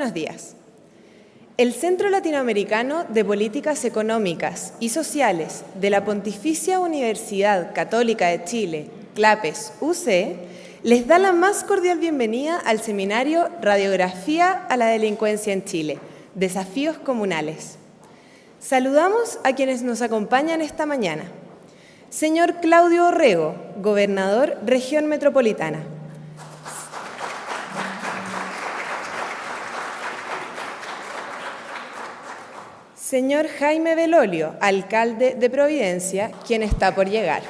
buenos días. El Centro Latinoamericano de Políticas Económicas y Sociales de la Pontificia Universidad Católica de Chile, CLAPES UC, les da la más cordial bienvenida al seminario Radiografía a la Delincuencia en Chile, Desafíos Comunales. Saludamos a quienes nos acompañan esta mañana. Señor Claudio Orrego, Gobernador Región Metropolitana. Señor Jaime Belolio, Alcalde de Providencia, quien está por llegar.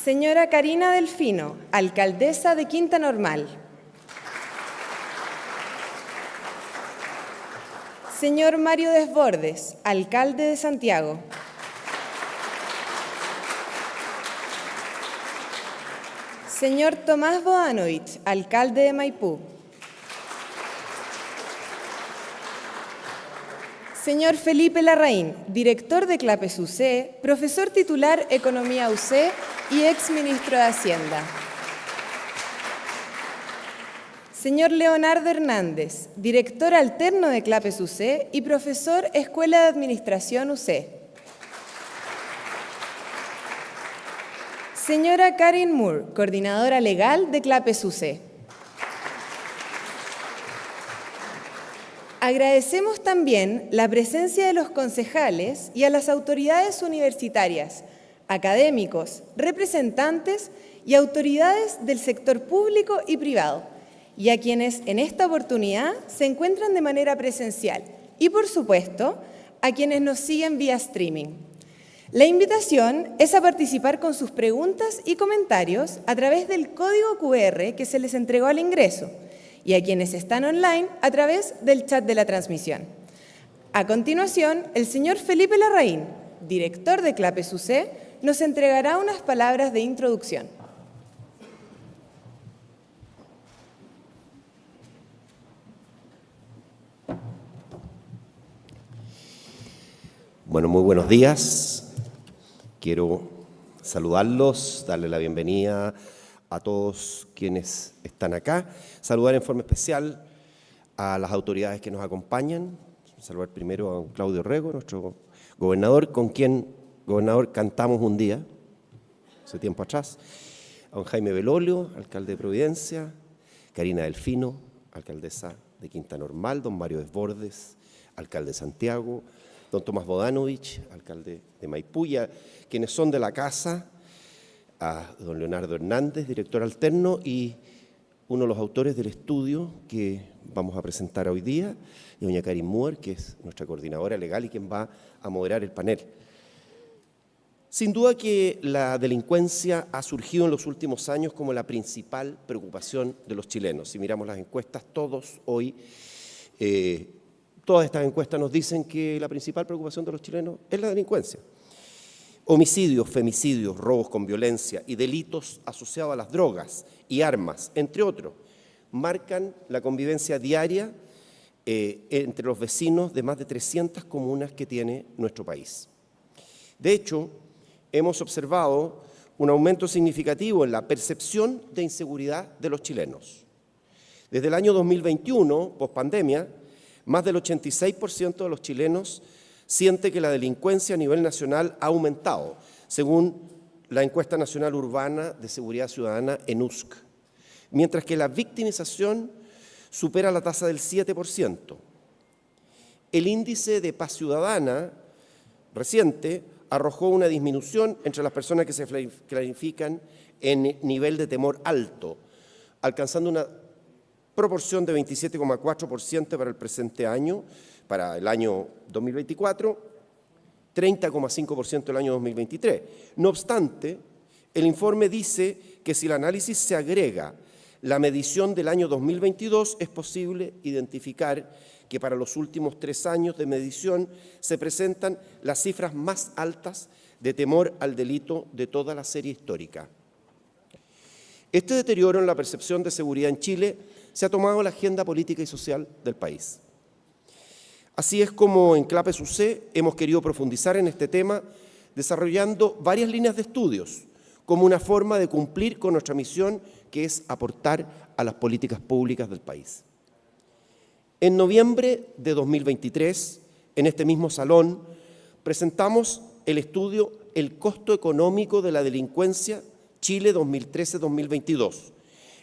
Señora Karina Delfino, Alcaldesa de Quinta Normal. Señor Mario Desbordes, Alcalde de Santiago. Señor Tomás Bodanovich, Alcalde de Maipú. Señor Felipe Larraín, Director de CLAPES UC, Profesor Titular Economía UC y exministro de Hacienda. Señor Leonardo Hernández, Director Alterno de CLAPES UC y Profesor Escuela de Administración UC. Señora Karen Moore, Coordinadora Legal de CLAPES UC. Agradecemos también la presencia de los concejales y a las autoridades universitarias, académicos, representantes y autoridades del sector público y privado, y a quienes en esta oportunidad se encuentran de manera presencial y, por supuesto, a quienes nos siguen vía streaming. La invitación es a participar con sus preguntas y comentarios a través del código QR que se les entregó al ingreso, y a quienes están online a través del chat de la transmisión. A continuación, el señor Felipe Larraín, director de CLAPES UC, nos entregará unas palabras de introducción. Bueno, muy buenos días. Quiero saludarlos, darle la bienvenida a todos quienes están acá. Saludar en forma especial a las autoridades que nos acompañan. Saludar primero a Claudio Orrego, nuestro gobernador, con quien, gobernador, cantamos un día, hace tiempo atrás. A don Jaime Belolio, alcalde de Providencia. Karina Delfino, alcaldesa de Quinta Normal. Don Mario Desbordes, alcalde de Santiago. Don Tomás Bodanovich, alcalde de Maipú, quienes son de la casa, a don Leonardo Hernández, director alterno, y uno de los autores del estudio que vamos a presentar hoy día, y doña Karen Moore, que es nuestra coordinadora legal y quien va a moderar el panel. Sin duda que la delincuencia ha surgido en los últimos años como la principal preocupación de los chilenos. Si miramos las encuestas, todas estas encuestas nos dicen que la principal preocupación de los chilenos es la delincuencia. Homicidios, femicidios, robos con violencia y delitos asociados a las drogas y armas, entre otros, marcan la convivencia diaria entre los vecinos de más de 300 comunas que tiene nuestro país. De hecho, hemos observado un aumento significativo en la percepción de inseguridad de los chilenos. Desde el año 2021, pospandemia, más del 86% de los chilenos siente que la delincuencia a nivel nacional ha aumentado, según la encuesta nacional urbana de seguridad ciudadana ENUSC, mientras que la victimización supera la tasa del 7%. El índice de paz ciudadana reciente arrojó una disminución entre las personas que se clasifican en nivel de temor alto, alcanzando una proporción de 27,4% para el presente año, para el año 2024, 30,5% el año 2023. No obstante, el informe dice que si el análisis se agrega la medición del año 2022, es posible identificar que para los últimos 3 años de medición se presentan las cifras más altas de temor al delito de toda la serie histórica. Este deterioro en la percepción de seguridad en Chile se ha tomado la agenda política y social del país. Así es como en CLAPES UC hemos querido profundizar en este tema, desarrollando varias líneas de estudios, como una forma de cumplir con nuestra misión, que es aportar a las políticas públicas del país. En noviembre de 2023, en este mismo salón, presentamos el estudio El costo económico de la delincuencia Chile 2013-2022,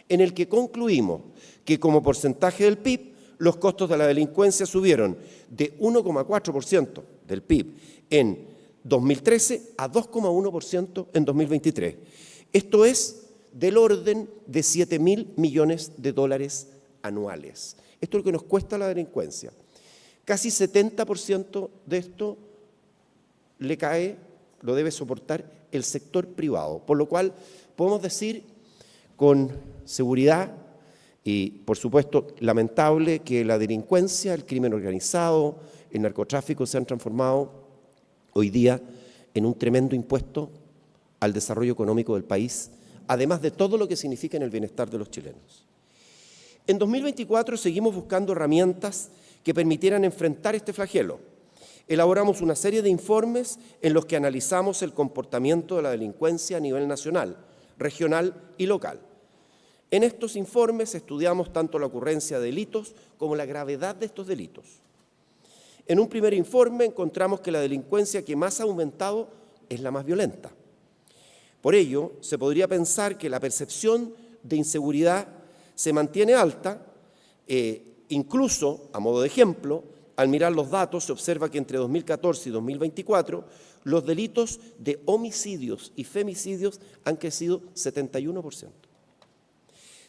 en el que concluimos que como porcentaje del PIB, los costos de la delincuencia subieron de 1,4% del PIB en 2013 a 2,1% en 2023. Esto es del orden de 7.000 millones de dólares anuales. Esto es lo que nos cuesta la delincuencia. Casi 70% de esto lo debe soportar el sector privado, por lo cual podemos decir con seguridad y, por supuesto, lamentable que la delincuencia, el crimen organizado, el narcotráfico se han transformado hoy día en un tremendo impuesto al desarrollo económico del país, además de todo lo que significa en el bienestar de los chilenos. En 2024 seguimos buscando herramientas que permitieran enfrentar este flagelo. Elaboramos una serie de informes en los que analizamos el comportamiento de la delincuencia a nivel nacional, regional y local. En estos informes estudiamos tanto la ocurrencia de delitos como la gravedad de estos delitos. En un primer informe encontramos que la delincuencia que más ha aumentado es la más violenta. Por ello, se podría pensar que la percepción de inseguridad se mantiene alta, incluso, a modo de ejemplo, al mirar los datos se observa que entre 2014 y 2024 los delitos de homicidios y femicidios han crecido 71%.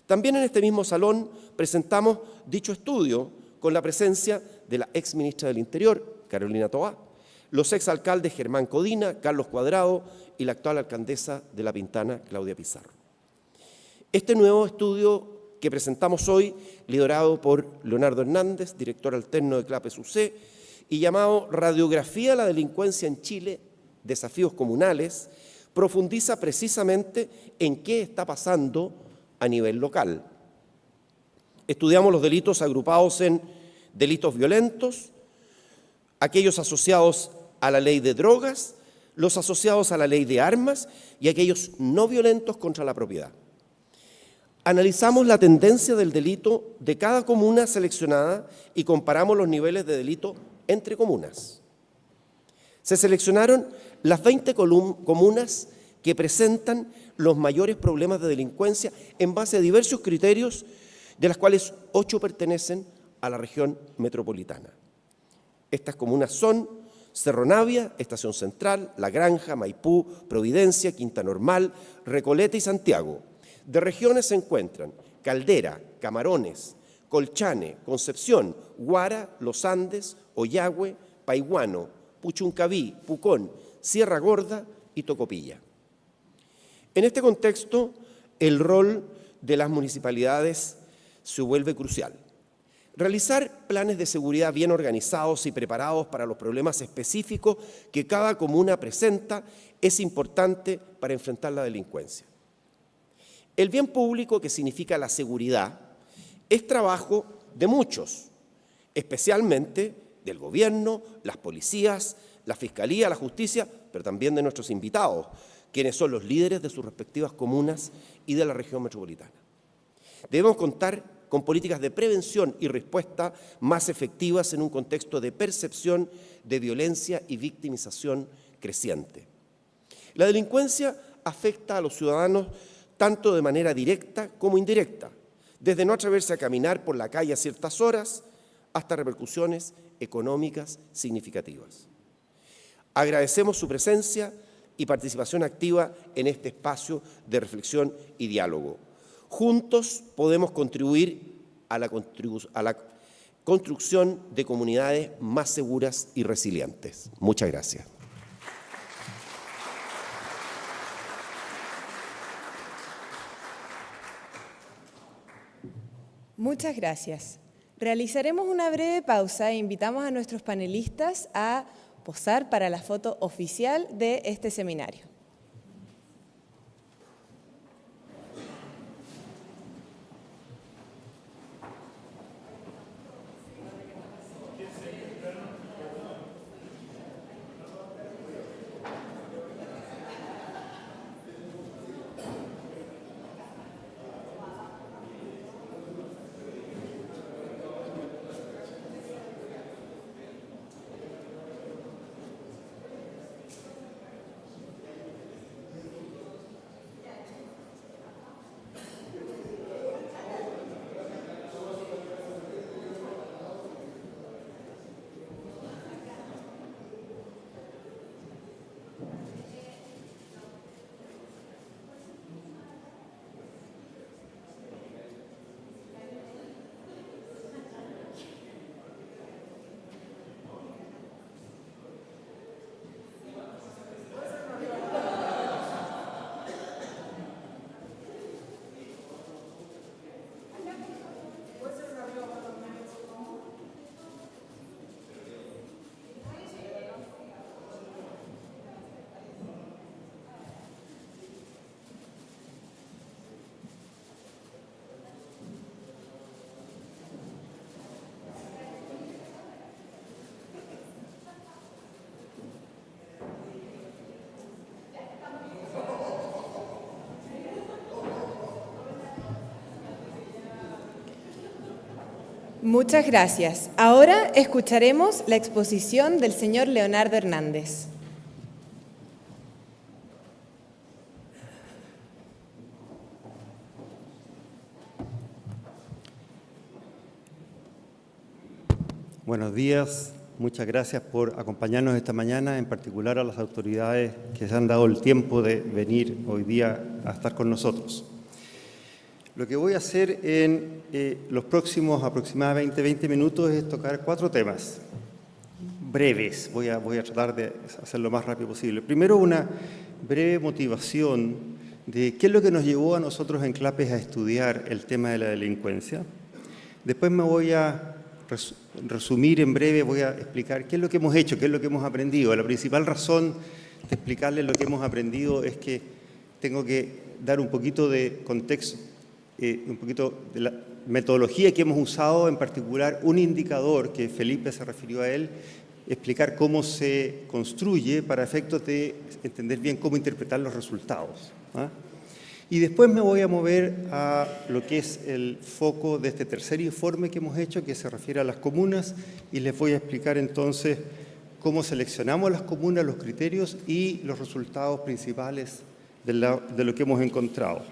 También en este mismo salón presentamos dicho estudio con la presencia de la exministra del Interior, Carolina Toá, los exalcaldes Germán Codina, Carlos Cuadrado y la actual alcaldesa de La Pintana, Claudia Pizarro. Este nuevo estudio que presentamos hoy, liderado por Leonardo Hernández, director alterno de CLAPES-UC, y llamado Radiografía de la delincuencia en Chile, desafíos comunales, profundiza precisamente en qué está pasando a nivel local. Estudiamos los delitos agrupados en delitos violentos, aquellos asociados a la ley de drogas, los asociados a la ley de armas y aquellos no violentos contra la propiedad. Analizamos la tendencia del delito de cada comuna seleccionada y comparamos los niveles de delito entre comunas. Se seleccionaron las 20 comunas que presentan los mayores problemas de delincuencia en base a diversos criterios, de las cuales 8 pertenecen a la región metropolitana. Estas comunas son Cerro Navia, Estación Central, La Granja, Maipú, Providencia, Quinta Normal, Recoleta y Santiago. De regiones se encuentran Caldera, Camarones, Colchane, Concepción, Huara, Los Andes, Ollagüe, Paihuano, Puchuncaví, Pucón, Sierra Gorda y Tocopilla. En este contexto, el rol de las municipalidades se vuelve crucial. Realizar planes de seguridad bien organizados y preparados para los problemas específicos que cada comuna presenta es importante para enfrentar la delincuencia. El bien público, que significa la seguridad, es trabajo de muchos, especialmente del gobierno, las policías, la fiscalía, la justicia, pero también de nuestros invitados, quienes son los líderes de sus respectivas comunas y de la región metropolitana. Debemos contar con políticas de prevención y respuesta más efectivas en un contexto de percepción de violencia y victimización creciente. La delincuencia afecta a los ciudadanos tanto de manera directa como indirecta, desde no atreverse a caminar por la calle a ciertas horas hasta repercusiones económicas significativas. Agradecemos su presencia y participación activa en este espacio de reflexión y diálogo. Juntos podemos contribuir a la construcción de comunidades más seguras y resilientes. Muchas gracias. Muchas gracias. Realizaremos una breve pausa e invitamos a nuestros panelistas a posar para la foto oficial de este seminario. Muchas gracias. Ahora escucharemos la exposición del señor Leonardo Hernández. Buenos días, muchas gracias por acompañarnos esta mañana, en particular a las autoridades que se han dado el tiempo de venir hoy día a estar con nosotros. Lo que voy a hacer en los próximos aproximadamente 20 minutos es tocar 4 temas breves. Voy a tratar de hacerlo lo más rápido posible. Primero, una breve motivación de qué es lo que nos llevó a nosotros en CLAPES a estudiar el tema de la delincuencia. Después me voy a resumir en breve, voy a explicar qué es lo que hemos hecho, qué es lo que hemos aprendido. La principal razón de explicarles lo que hemos aprendido es que tengo que dar un poquito de contexto, un poquito de la metodología que hemos usado, en particular un indicador que Felipe se refirió a él, explicar cómo se construye para efectos de entender bien cómo interpretar los resultados. Y después me voy a mover a lo que es el foco de este tercer informe que hemos hecho, que se refiere a las comunas, y les voy a explicar entonces cómo seleccionamos las comunas, los criterios y los resultados principales de lo que hemos encontrado.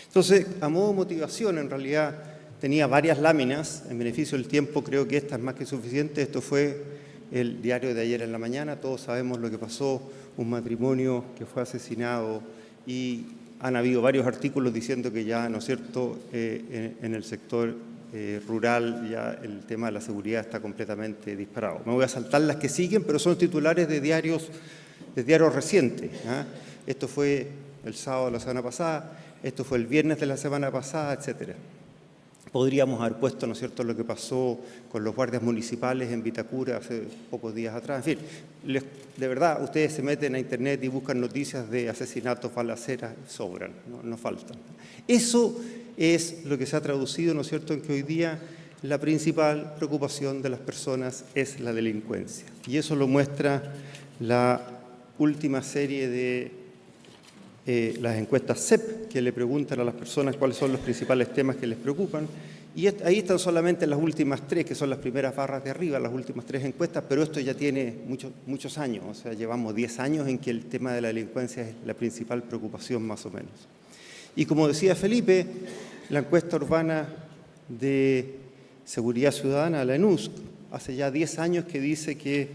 Entonces, a modo de motivación, en realidad tenía varias láminas. En beneficio del tiempo, creo que esta es más que suficiente. Esto fue el diario de ayer en la mañana. Todos sabemos lo que pasó, un matrimonio que fue asesinado, y han habido varios artículos diciendo que ya, ¿no es cierto?, en el sector rural ya el tema de la seguridad está completamente disparado. Me voy a saltar las que siguen, pero son titulares de diarios recientes. Esto fue el sábado de la semana pasada, esto fue el viernes de la semana pasada, etcétera. Podríamos haber puesto, ¿no es cierto?, lo que pasó con los guardias municipales en Vitacura hace pocos días atrás. En fin, de verdad, ustedes se meten a internet y buscan noticias de asesinatos, balaceras, sobran, no faltan. Eso es lo que se ha traducido, ¿no es cierto?, en que hoy día la principal preocupación de las personas es la delincuencia. Y eso lo muestra la última serie de las encuestas CEP, que le preguntan a las personas cuáles son los principales temas que les preocupan, y ahí están solamente las últimas 3, que son las primeras barras de arriba, las últimas 3 encuestas, pero esto ya tiene muchos años, o sea, llevamos 10 años en que el tema de la delincuencia es la principal preocupación, más o menos. Y como decía Felipe, la encuesta urbana de seguridad ciudadana, la ENUSC, hace ya 10 años que dice que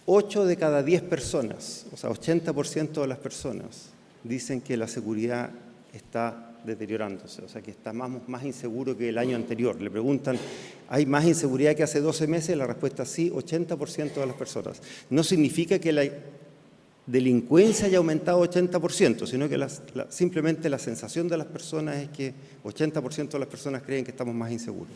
8 de cada 10 personas, o sea, 80% de las personas, dicen que la seguridad está deteriorándose, o sea, que está más inseguro que el año anterior. Le preguntan, ¿hay más inseguridad que hace 12 meses? La respuesta es sí, 80% de las personas. No significa que la delincuencia haya aumentado 80%, sino que simplemente la sensación de las personas es que 80% de las personas creen que estamos más inseguros.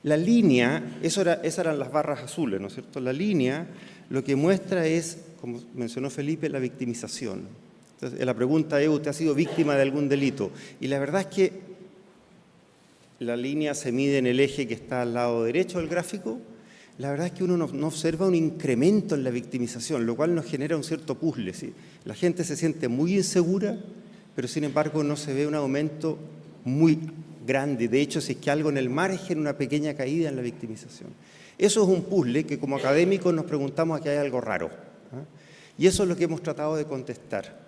La línea, esas eran las barras azules, ¿no es cierto? La línea lo que muestra es, como mencionó Felipe, la victimización. Entonces, la pregunta es, ¿usted ha sido víctima de algún delito? Y la verdad es que la línea se mide en el eje que está al lado derecho del gráfico. La verdad es que uno no observa un incremento en la victimización, lo cual nos genera un cierto puzzle, ¿sí? La gente se siente muy insegura, pero sin embargo no se ve un aumento muy grande. De hecho, si es que algo en el margen, una pequeña caída en la victimización. Eso es un puzzle que como académicos nos preguntamos aquí hay algo raro. Y eso es lo que hemos tratado de contestar.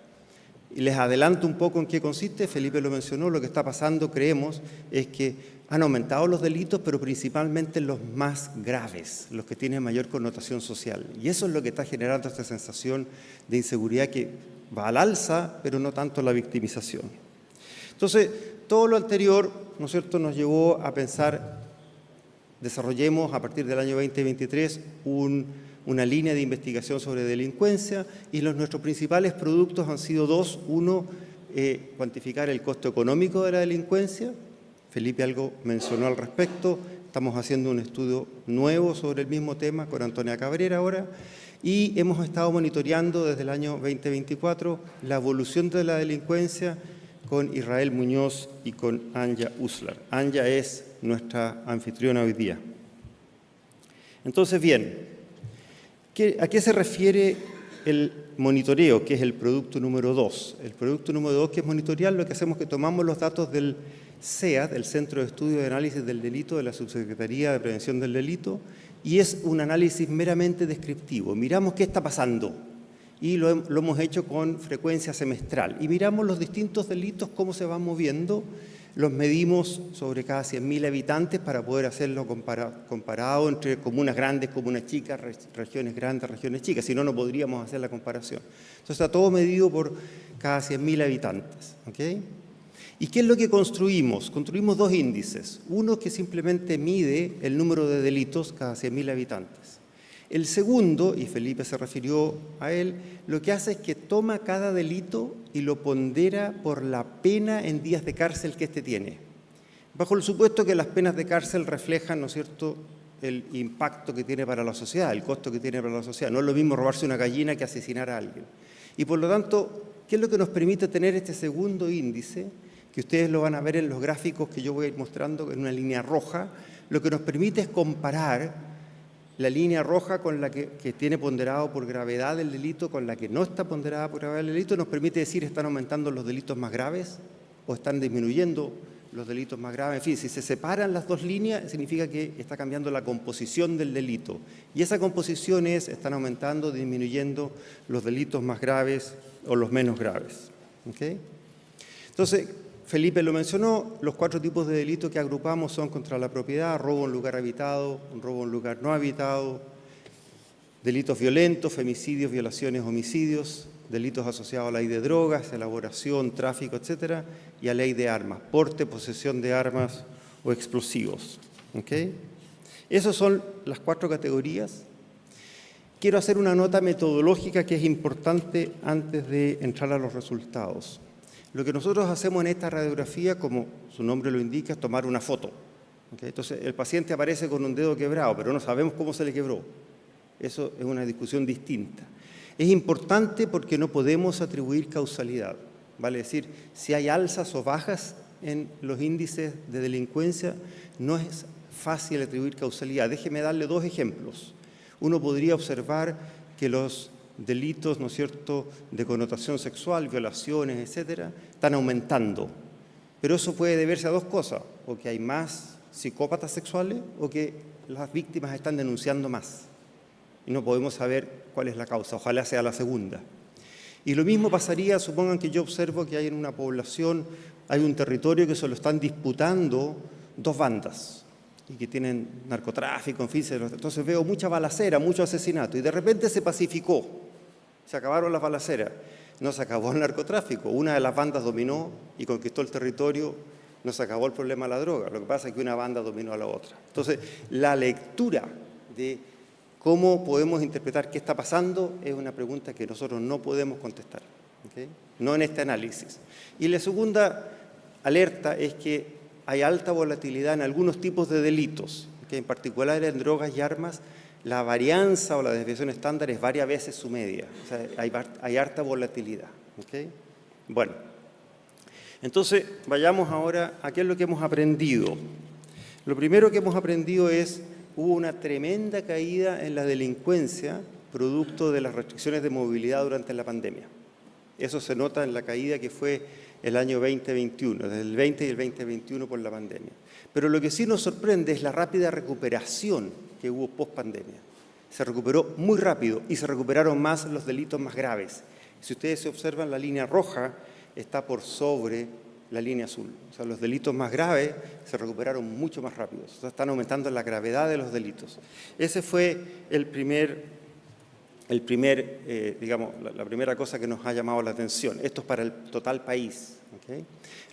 Y les adelanto un poco en qué consiste. Felipe lo mencionó, lo que está pasando, creemos, es que han aumentado los delitos, pero principalmente los más graves, los que tienen mayor connotación social. Y eso es lo que está generando esta sensación de inseguridad que va al alza, pero no tanto la victimización. Entonces, todo lo anterior, ¿no es cierto?, nos llevó a pensar, desarrollemos a partir del año 2023 una línea de investigación sobre delincuencia, y nuestros principales productos han sido 2. Uno, cuantificar el costo económico de la delincuencia. Felipe algo mencionó al respecto. Estamos haciendo un estudio nuevo sobre el mismo tema con Antonia Cabrera ahora, y hemos estado monitoreando desde el año 2024 la evolución de la delincuencia con Israel Muñoz y con Anja Uslar. Anja es nuestra anfitriona hoy día. Entonces, bien, ¿a qué se refiere el monitoreo, que es el producto número 2? El producto número 2, que es monitorear, lo que hacemos es que tomamos los datos del CEAD, el Centro de Estudio y Análisis del Delito de la Subsecretaría de Prevención del Delito, y es un análisis meramente descriptivo. Miramos qué está pasando y lo hemos hecho con frecuencia semestral. Y miramos los distintos delitos, cómo se van moviendo, los medimos sobre cada 100.000 habitantes para poder hacerlo comparado entre comunas grandes, comunas chicas, regiones grandes, regiones chicas, si no, no podríamos hacer la comparación. Entonces está todo medido por cada 100.000 habitantes. ¿Okay? ¿Y qué es lo que construimos? Construimos dos índices. Uno que simplemente mide el número de delitos cada 100.000 habitantes. El segundo, y Felipe se refirió a él, lo que hace es que toma cada delito y lo pondera por la pena en días de cárcel que éste tiene. Bajo el supuesto que las penas de cárcel reflejan, ¿no es cierto?, el impacto que tiene para la sociedad, el costo que tiene para la sociedad. No es lo mismo robarse una gallina que asesinar a alguien. Y por lo tanto, ¿qué es lo que nos permite tener este segundo índice? Que ustedes lo van a ver en los gráficos que yo voy a ir mostrando en una línea roja. Lo que nos permite es comparar la línea roja con la que tiene ponderado por gravedad del delito, con la que no está ponderada por gravedad del delito, nos permite decir están aumentando los delitos más graves o están disminuyendo los delitos más graves. En fin, si se separan las dos líneas, significa que está cambiando la composición del delito. Y esa composición es, están aumentando, disminuyendo los delitos más graves o los menos graves. ¿Okay? Entonces, Felipe lo mencionó, los 4 tipos de delitos que agrupamos son contra la propiedad, robo en lugar habitado, robo en lugar no habitado, delitos violentos, femicidios, violaciones, homicidios, delitos asociados a la ley de drogas, elaboración, tráfico, etcétera, y a ley de armas, porte, posesión de armas o explosivos. ¿Okay? Esas son las 4 categorías. Quiero hacer una nota metodológica que es importante antes de entrar a los resultados. Lo que nosotros hacemos en esta radiografía, como su nombre lo indica, es tomar una foto. ¿Okay? Entonces, el paciente aparece con un dedo quebrado, pero no sabemos cómo se le quebró. Eso es una discusión distinta. Es importante porque no podemos atribuir causalidad. Vale decir, si hay alzas o bajas en los índices de delincuencia, no es fácil atribuir causalidad. Déjeme darle 2 ejemplos. Uno podría observar que los delitos, ¿no es cierto?, de connotación sexual, violaciones, etcétera, están aumentando. Pero eso puede deberse a 2 cosas, o que hay más psicópatas sexuales o que las víctimas están denunciando más. Y no podemos saber cuál es la causa, ojalá sea la segunda. Y lo mismo pasaría, supongan que yo observo que hay en una población, hay un territorio que se lo están disputando 2 bandas y que tienen narcotráfico, en fin, entonces veo mucha balacera, mucho asesinato, y de repente se pacificó, se acabaron las balaceras, no se acabó el narcotráfico, una de las bandas dominó y conquistó el territorio, no se acabó el problema de la droga, lo que pasa es que una banda dominó a la otra. Entonces, la lectura de cómo podemos interpretar qué está pasando es una pregunta que nosotros no podemos contestar, ¿okay? No en este análisis. Y la segunda alerta es que hay alta volatilidad en algunos tipos de delitos, que en particular en drogas y armas, la varianza o la desviación estándar es varias veces su media. O sea, hay harta volatilidad. ¿Okay? Bueno, entonces vayamos ahora a qué es lo que hemos aprendido. Lo primero que hemos aprendido es hubo una tremenda caída en la delincuencia producto de las restricciones de movilidad durante la pandemia. Eso se nota en la caída que fue el año 2021, desde el 20 y el 2021 por la pandemia. Pero lo que sí nos sorprende es la rápida recuperación que hubo post-pandemia. Se recuperó muy rápido y se recuperaron más los delitos más graves. Si ustedes se observan, la línea roja está por sobre la línea azul. O sea, los delitos más graves se recuperaron mucho más rápido. O sea, están aumentando la gravedad de los delitos. Ese fue la primera cosa que nos ha llamado la atención. Esto es para el total país. ¿Okay?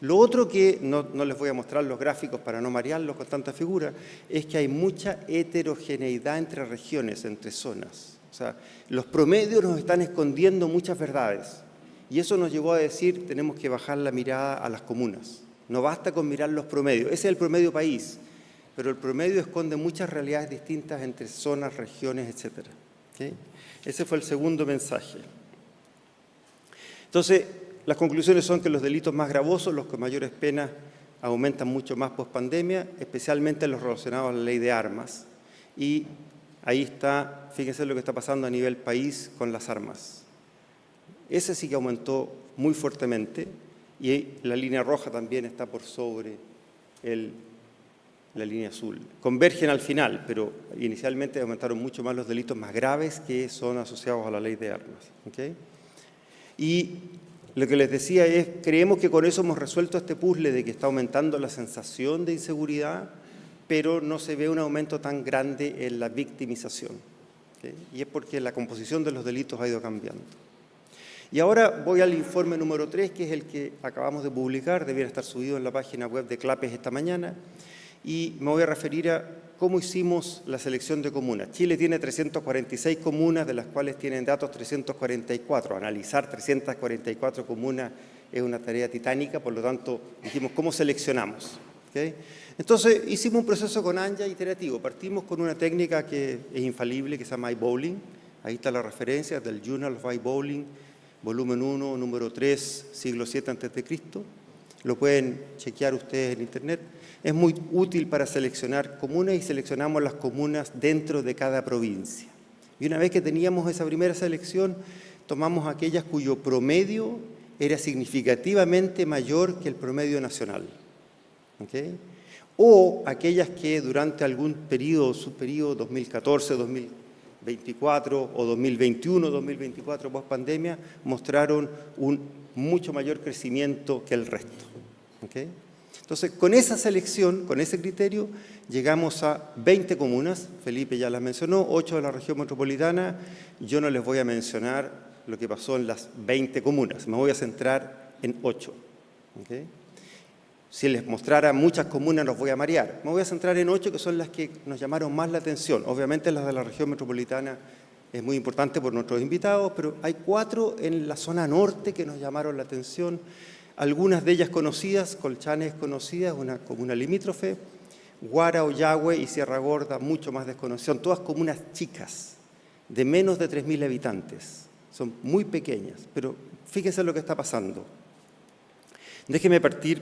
Lo otro que no les voy a mostrar los gráficos para no marearlos con tanta figura, es que hay mucha heterogeneidad entre regiones, entre zonas. O sea, los promedios nos están escondiendo muchas verdades. Y eso nos llevó a decir, tenemos que bajar la mirada a las comunas. No basta con mirar los promedios. Ese es el promedio país, pero el promedio esconde muchas realidades distintas entre zonas, regiones, etc. ¿Okay? Ese fue el segundo mensaje. Entonces, las conclusiones son que los delitos más gravosos, los con mayores penas, aumentan mucho más post-pandemia, especialmente los relacionados a la ley de armas. Y ahí está, fíjense lo que está pasando a nivel país con las armas. Ese sí que aumentó muy fuertemente y la línea roja también está por sobre la línea azul. Convergen al final, pero inicialmente aumentaron mucho más los delitos más graves que son asociados a la ley de armas. ¿Okay? Y lo que les decía es, creemos que con eso hemos resuelto este puzzle de que está aumentando la sensación de inseguridad, pero no se ve un aumento tan grande en la victimización. ¿Okay? Y es porque la composición de los delitos ha ido cambiando. Y ahora voy al informe número 3, que es el que acabamos de publicar, debiera estar subido en la página web de CLAPES esta mañana, y me voy a referir a cómo hicimos la selección de comunas. Chile tiene 346 comunas, de las cuales tienen datos 344. Analizar 344 comunas es una tarea titánica, por lo tanto, dijimos, ¿cómo seleccionamos? ¿Okay? Entonces, hicimos un proceso con ANYA iterativo. Partimos con una técnica que es infalible, que se llama iBowling. Ahí está la referencia del Journal of iBowling, volumen 1, número 3, siglo VII a.C. Lo pueden chequear ustedes en internet. Es muy útil para seleccionar comunas y seleccionamos las comunas dentro de cada provincia. Y una vez que teníamos esa primera selección, tomamos aquellas cuyo promedio era significativamente mayor que el promedio nacional. ¿Okay? O aquellas que durante algún periodo, subperiodo 2014, 2024 o 2021, 2024 post pandemia, mostraron un mucho mayor crecimiento que el resto. ¿Okay? Entonces, con esa selección, con ese criterio, llegamos a 20 comunas, Felipe ya las mencionó, 8 de la región metropolitana. Yo no les voy a mencionar lo que pasó en las 20 comunas, me voy a centrar en 8. ¿Okay? Si les mostrara muchas comunas los voy a marear. Me voy a centrar en 8 que son las que nos llamaron más la atención. Obviamente las de la región metropolitana es muy importante por nuestros invitados, pero hay 4 en la zona norte que nos llamaron la atención. Algunas de ellas conocidas, Colchane es conocida, una comuna limítrofe, Guara, Ollagüe y Sierra Gorda, mucho más desconocidas. Son todas comunas chicas, de menos de 3.000 habitantes. Son muy pequeñas, pero fíjense lo que está pasando. Déjeme partir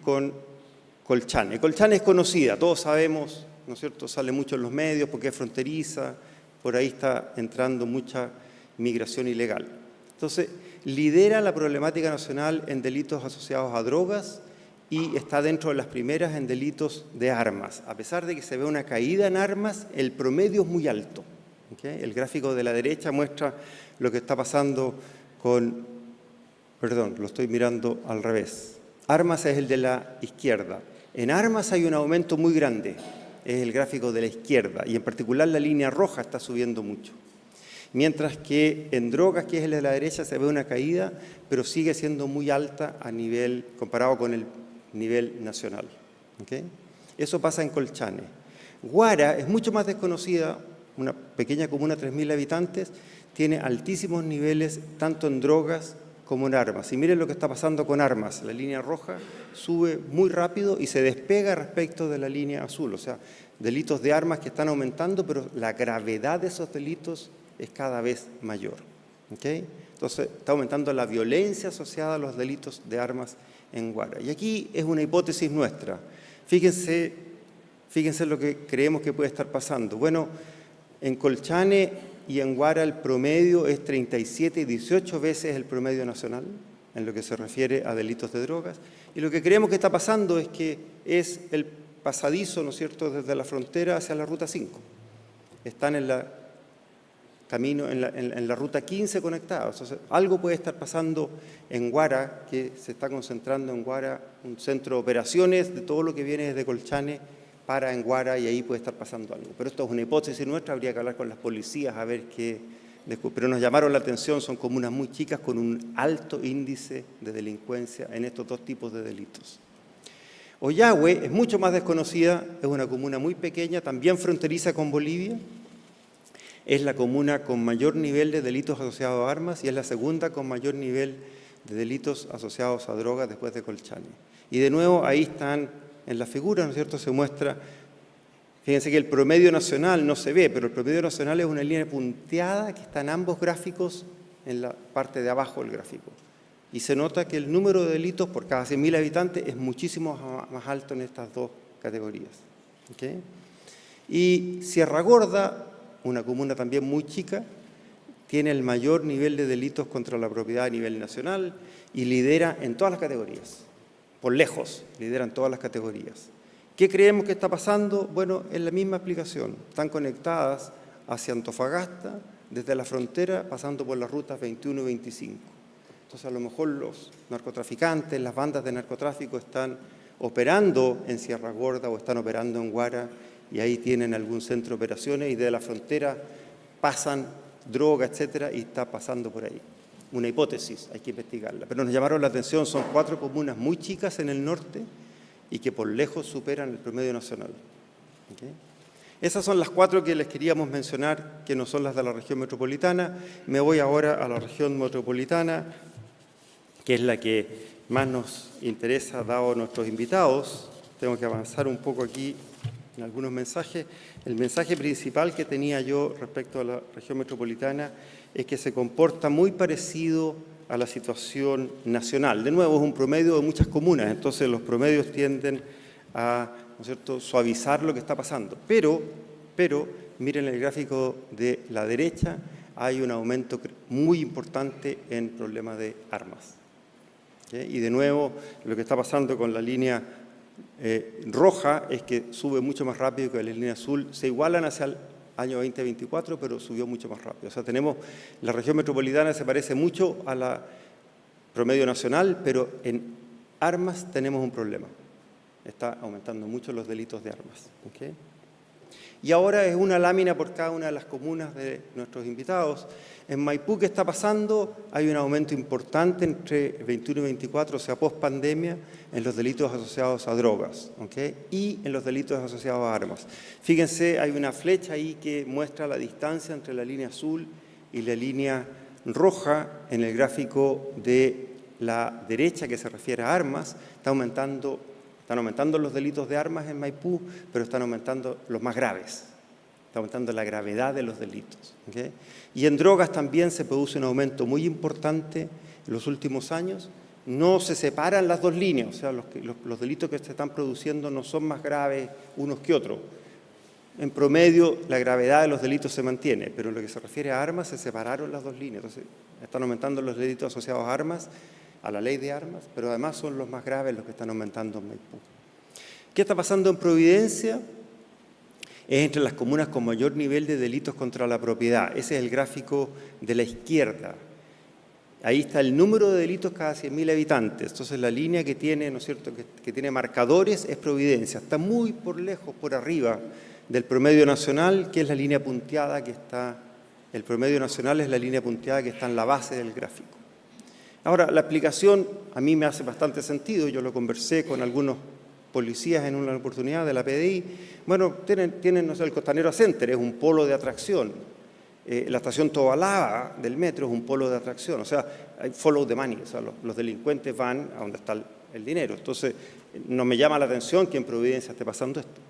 con Colchane. Colchane es conocida, todos sabemos, ¿no es cierto? Sale mucho en los medios porque es fronteriza, por ahí está entrando mucha migración ilegal. Entonces, lidera la problemática nacional en delitos asociados a drogas y está dentro de las primeras en delitos de armas. A pesar de que se ve una caída en armas, el promedio es muy alto. ¿Okay? El gráfico de la derecha muestra lo que está pasando con... Perdón, lo estoy mirando al revés. Armas es el de la izquierda. En armas hay un aumento muy grande, es el gráfico de la izquierda, y en particular la línea roja está subiendo mucho. Mientras que en drogas, que es el de la derecha, se ve una caída, pero sigue siendo muy alta a nivel, comparado con el nivel nacional. ¿Okay? Eso pasa en Colchane. Guara es mucho más desconocida, una pequeña comuna de 3.000 habitantes, tiene altísimos niveles tanto en drogas como en armas. Y miren lo que está pasando con armas. La línea roja sube muy rápido y se despega respecto de la línea azul. O sea, delitos de armas que están aumentando, pero la gravedad de esos delitos es cada vez mayor. ¿Okay? Entonces, está aumentando la violencia asociada a los delitos de armas en Guara. Y aquí es una hipótesis nuestra. Fíjense lo que creemos que puede estar pasando. Bueno, en Colchane y en Guara el promedio es 37 y 18 veces el promedio nacional en lo que se refiere a delitos de drogas. Y lo que creemos que está pasando es que es el pasadizo, ¿no es cierto?, desde la frontera hacia la Ruta 5. Están en la Ruta 15 conectados. Entonces, algo puede estar pasando en Guara, que se está concentrando en Guara, un centro de operaciones de todo lo que viene desde Colchane para en Guara, y ahí puede estar pasando algo. Pero esto es una hipótesis nuestra, habría que hablar con las policías a ver qué. Pero nos llamaron la atención, son comunas muy chicas con un alto índice de delincuencia en estos dos tipos de delitos. Ollagüe es mucho más desconocida, es una comuna muy pequeña, también fronteriza con Bolivia. Es la comuna con mayor nivel de delitos asociados a armas y es la segunda con mayor nivel de delitos asociados a drogas después de Colchane. Y de nuevo ahí están en la figura, ¿no es cierto?, se muestra, fíjense que el promedio nacional no se ve, pero el promedio nacional es una línea punteada que está en ambos gráficos, en la parte de abajo del gráfico. Y se nota que el número de delitos por cada 100.000 habitantes es muchísimo más alto en estas dos categorías. ¿Okay? Y Sierra Gorda, una comuna también muy chica, tiene el mayor nivel de delitos contra la propiedad a nivel nacional y lidera en todas las categorías. por lejos, lideran todas las categorías. ¿Qué creemos que está pasando? Bueno, es la misma explicación. Están conectadas hacia Antofagasta, desde la frontera, pasando por las rutas 21 y 25. Entonces, a lo mejor los narcotraficantes, las bandas de narcotráfico están operando en Sierra Gorda o están operando en Huara y ahí tienen algún centro de operaciones y desde la frontera pasan droga, etcétera, y está pasando por ahí. Una hipótesis, hay que investigarla. Pero nos llamaron la atención, son 4 comunas muy chicas en el norte y que por lejos superan el promedio nacional. ¿Okay? Esas son las 4 que les queríamos mencionar, que no son las de la región metropolitana. Me voy ahora a la región metropolitana, que es la que más nos interesa, dado nuestros invitados. Tengo que avanzar un poco aquí en algunos mensajes. El mensaje principal que tenía yo respecto a la región metropolitana es que se comporta muy parecido a la situación nacional. De nuevo, es un promedio de muchas comunas, entonces los promedios tienden a, ¿no es cierto?, suavizar lo que está pasando. Pero, miren el gráfico de la derecha, hay un aumento muy importante en problemas de armas. ¿Okay? Y de nuevo, lo que está pasando con la línea roja es que sube mucho más rápido que la línea azul. Se igualan hacia el año 2024, pero subió mucho más rápido. O sea, la región metropolitana se parece mucho a la promedio nacional, pero en armas tenemos un problema. Está aumentando mucho los delitos de armas. ¿Okay? Y ahora es una lámina por cada una de las comunas de nuestros invitados. En Maipú, ¿qué está pasando? Hay un aumento importante entre 21 y 24, o sea, post-pandemia, en los delitos asociados a drogas, ¿okay? Y en los delitos asociados a armas. Fíjense, hay una flecha ahí que muestra la distancia entre la línea azul y la línea roja en el gráfico de la derecha que se refiere a armas. Están aumentando los delitos de armas en Maipú, pero están aumentando los más graves. Está aumentando la gravedad de los delitos. ¿Okay? Y en drogas también se produce un aumento muy importante en los últimos años. No se separan las dos líneas, o sea, los delitos que se están produciendo no son más graves unos que otros. En promedio, la gravedad de los delitos se mantiene, pero en lo que se refiere a armas, se separaron las dos líneas. Entonces, están aumentando los delitos asociados a armas, a la ley de armas, pero además son los más graves los que están aumentando en Maipú. ¿Qué está pasando en Providencia? Es entre las comunas con mayor nivel de delitos contra la propiedad. Ese es el gráfico de la izquierda. Ahí está el número de delitos cada 100.000 habitantes. Entonces, la línea que tiene, ¿no es cierto?, que tiene marcadores es Providencia. Está muy por lejos, por arriba del promedio nacional, que es la línea punteada que está. El promedio nacional es la línea punteada que está en la base del gráfico. Ahora, la explicación a mí me hace bastante sentido. Yo lo conversé con algunos policías en una oportunidad de la PDI. Bueno, tienen no sé, el Costanera Center, es un polo de atracción. La estación Tobalaba del metro es un polo de atracción. O sea, hay follow the money. O sea, los delincuentes van a donde está el dinero. Entonces, no me llama la atención que en Providencia esté pasando esto.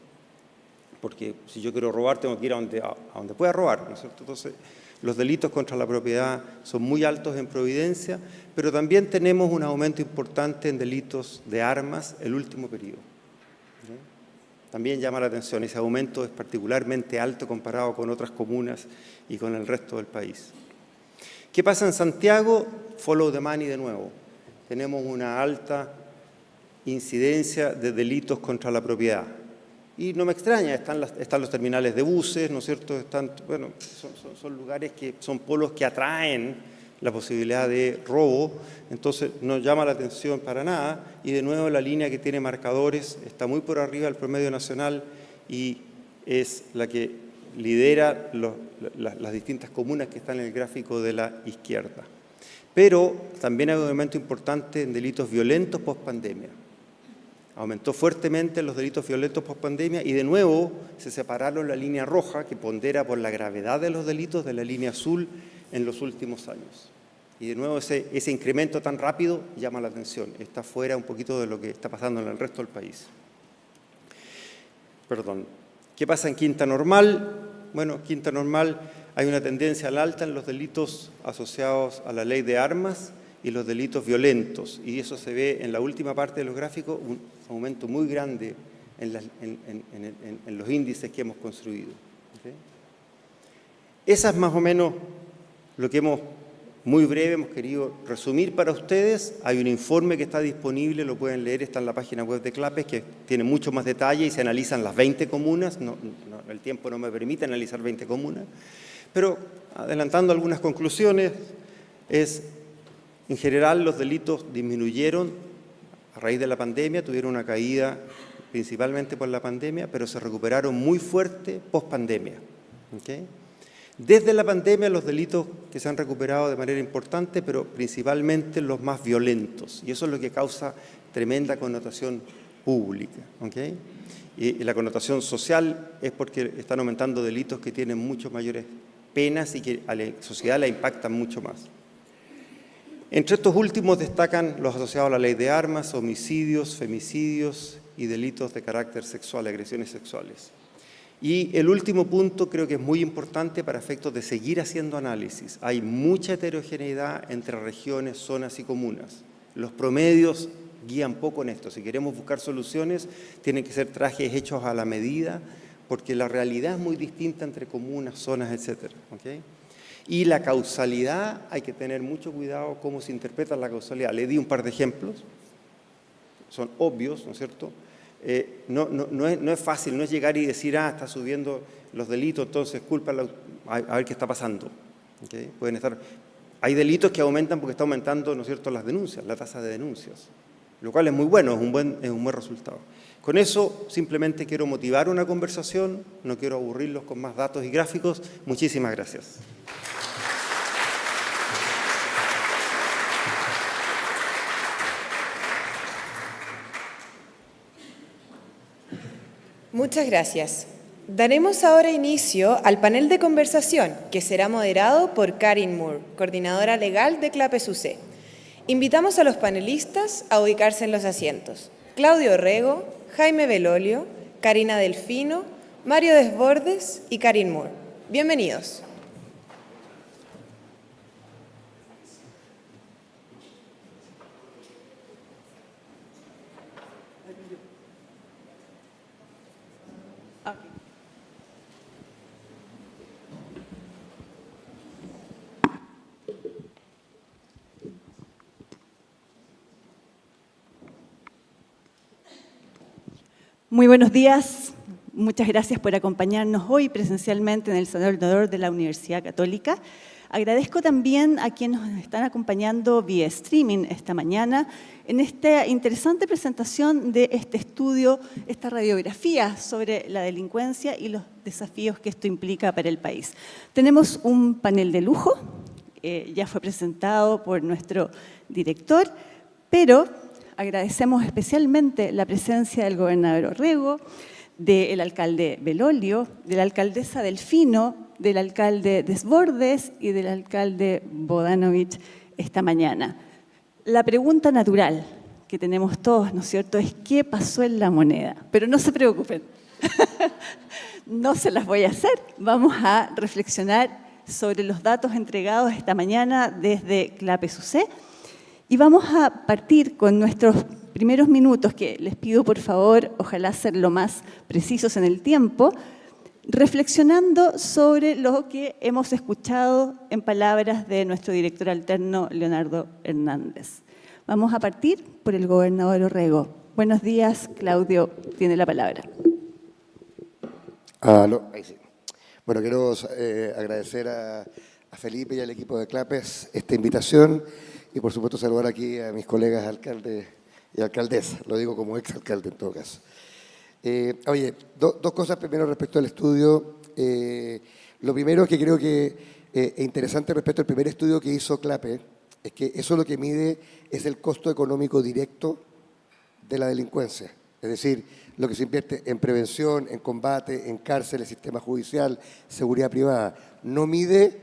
Porque si yo quiero robar, tengo que ir a donde pueda robar, ¿no es cierto? Entonces, los delitos contra la propiedad son muy altos en Providencia, pero también tenemos un aumento importante en delitos de armas el último periodo. ¿Sí? También llama la atención, ese aumento es particularmente alto comparado con otras comunas y con el resto del país. ¿Qué pasa en Santiago? Follow the money de nuevo. Tenemos una alta incidencia de delitos contra la propiedad. Y no me extraña, están los terminales de buses, ¿no es cierto? Son lugares que son polos que atraen la posibilidad de robo, entonces no llama la atención para nada. Y de nuevo la línea que tiene marcadores está muy por arriba del promedio nacional y es la que lidera las distintas comunas que están en el gráfico de la izquierda. Pero también hay un aumento importante en delitos violentos post-pandemia. Aumentó fuertemente los delitos violentos post-pandemia y de nuevo se separaron la línea roja, que pondera por la gravedad de los delitos, de la línea azul en los últimos años. Y de nuevo ese incremento tan rápido llama la atención. Está fuera un poquito de lo que está pasando en el resto del país. Perdón. ¿Qué pasa en Quinta Normal? Bueno, Quinta Normal hay una tendencia al alta en los delitos asociados a la ley de armas y los delitos violentos. Y eso se ve en la última parte de los gráficos, un aumento muy grande en los índices que hemos construido. ¿Okay? Esa es más o menos lo que hemos muy breve, hemos querido resumir para ustedes. Hay un informe que está disponible, lo pueden leer, está en la página web de CLAPES, que tiene mucho más detalle y se analizan las 20 comunas. El tiempo no me permite analizar 20 comunas, pero adelantando algunas conclusiones, en general los delitos disminuyeron a raíz de la pandemia, tuvieron una caída principalmente por la pandemia, pero se recuperaron muy fuerte post-pandemia. ¿Okay? Desde la pandemia los delitos que se han recuperado de manera importante, pero principalmente los más violentos, y eso es lo que causa tremenda connotación pública. ¿Okay? Y la connotación social es porque están aumentando delitos que tienen mucho mayores penas y que a la sociedad la impactan mucho más. Entre estos últimos destacan los asociados a la ley de armas, homicidios, femicidios y delitos de carácter sexual, agresiones sexuales. Y el último punto creo que es muy importante para efectos de seguir haciendo análisis. Hay mucha heterogeneidad entre regiones, zonas y comunas. Los promedios guían poco en esto. Si queremos buscar soluciones, tienen que ser trajes hechos a la medida, porque la realidad es muy distinta entre comunas, zonas, etc. ¿Okay? Y la causalidad, hay que tener mucho cuidado cómo se interpreta la causalidad. Le di un par de ejemplos, son obvios, ¿no es cierto? No es fácil, no es llegar y decir, está subiendo los delitos, entonces cúlpalo, a ver qué está pasando. ¿Okay? Hay delitos que aumentan porque está aumentando, ¿no es cierto?, las denuncias, la tasa de denuncias, lo cual es muy bueno, es un buen resultado. Con eso simplemente quiero motivar una conversación, no quiero aburrirlos con más datos y gráficos. Muchísimas gracias. Muchas gracias. Daremos ahora inicio al panel de conversación, que será moderado por Karin Moore, coordinadora legal de CLAPES UC. Invitamos a los panelistas a ubicarse en los asientos. Claudio Orrego, Jaime Belolio, Karina Delfino, Mario Desbordes y Karin Moore. Bienvenidos. Muy buenos días. Muchas gracias por acompañarnos hoy presencialmente en el Salón de Honor de la Universidad Católica. Agradezco también a quienes nos están acompañando vía streaming esta mañana en esta interesante presentación de este estudio, esta radiografía sobre la delincuencia y los desafíos que esto implica para el país. Tenemos un panel de lujo, ya fue presentado por nuestro director, pero agradecemos especialmente la presencia del gobernador Orrego, del alcalde Belolio, de la alcaldesa Delfino, del alcalde Desbordes y del alcalde Bodanovich esta mañana. La pregunta natural que tenemos todos, ¿no es cierto?, es ¿qué pasó en la moneda? Pero no se preocupen, no se las voy a hacer. Vamos a reflexionar sobre los datos entregados esta mañana desde CLAPES UC. Y vamos a partir con nuestros primeros minutos, que les pido por favor, ojalá ser lo más precisos en el tiempo, reflexionando sobre lo que hemos escuchado en palabras de nuestro director alterno, Leonardo Hernández. Vamos a partir por el gobernador Orrego. Buenos días, Claudio, tiene la palabra. Ahí sí. Bueno, quiero agradecer a Felipe y al equipo de CLAPES esta invitación. Y por supuesto saludar aquí a mis colegas alcaldes y alcaldesas, lo digo como exalcalde en todo caso. Dos cosas primero respecto al estudio. Lo primero que creo que es interesante respecto al primer estudio que hizo CLAPES, es que eso lo que mide es el costo económico directo de la delincuencia. Es decir, lo que se invierte en prevención, en combate, en cárceles, sistema judicial, seguridad privada. No mide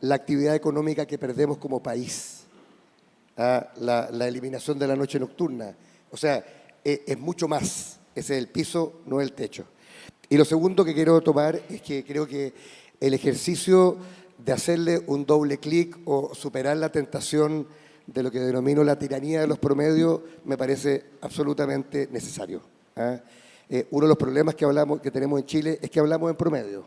la actividad económica que perdemos como país. La eliminación de la noche nocturna. O sea, es mucho más. Ese es el piso, no el techo. Y lo segundo que quiero tomar es que creo que el ejercicio de hacerle un doble clic o superar la tentación de lo que denomino la tiranía de los promedios me parece absolutamente necesario. Uno de los problemas que tenemos en Chile es que hablamos en promedio.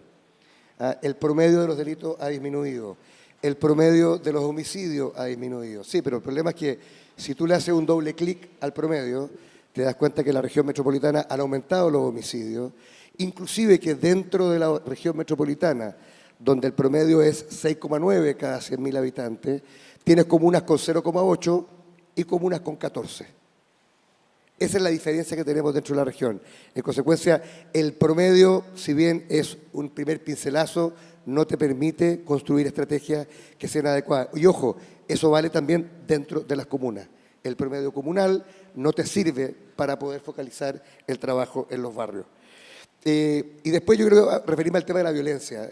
El promedio de los delitos ha disminuido. el promedio de los homicidios ha disminuido. Sí, pero el problema es que si tú le haces un doble clic al promedio, te das cuenta que en la región metropolitana han aumentado los homicidios, inclusive que dentro de la región metropolitana, donde el promedio es 6,9 cada 100.000 habitantes, tienes comunas con 0,8 y comunas con 14. Esa es la diferencia que tenemos dentro de la región. En consecuencia, el promedio, si bien es un primer pincelazo, no te permite construir estrategias que sean adecuadas. Y ojo, eso vale también dentro de las comunas. El promedio comunal no te sirve para poder focalizar el trabajo en los barrios. Y después yo creo referirme al tema de la violencia.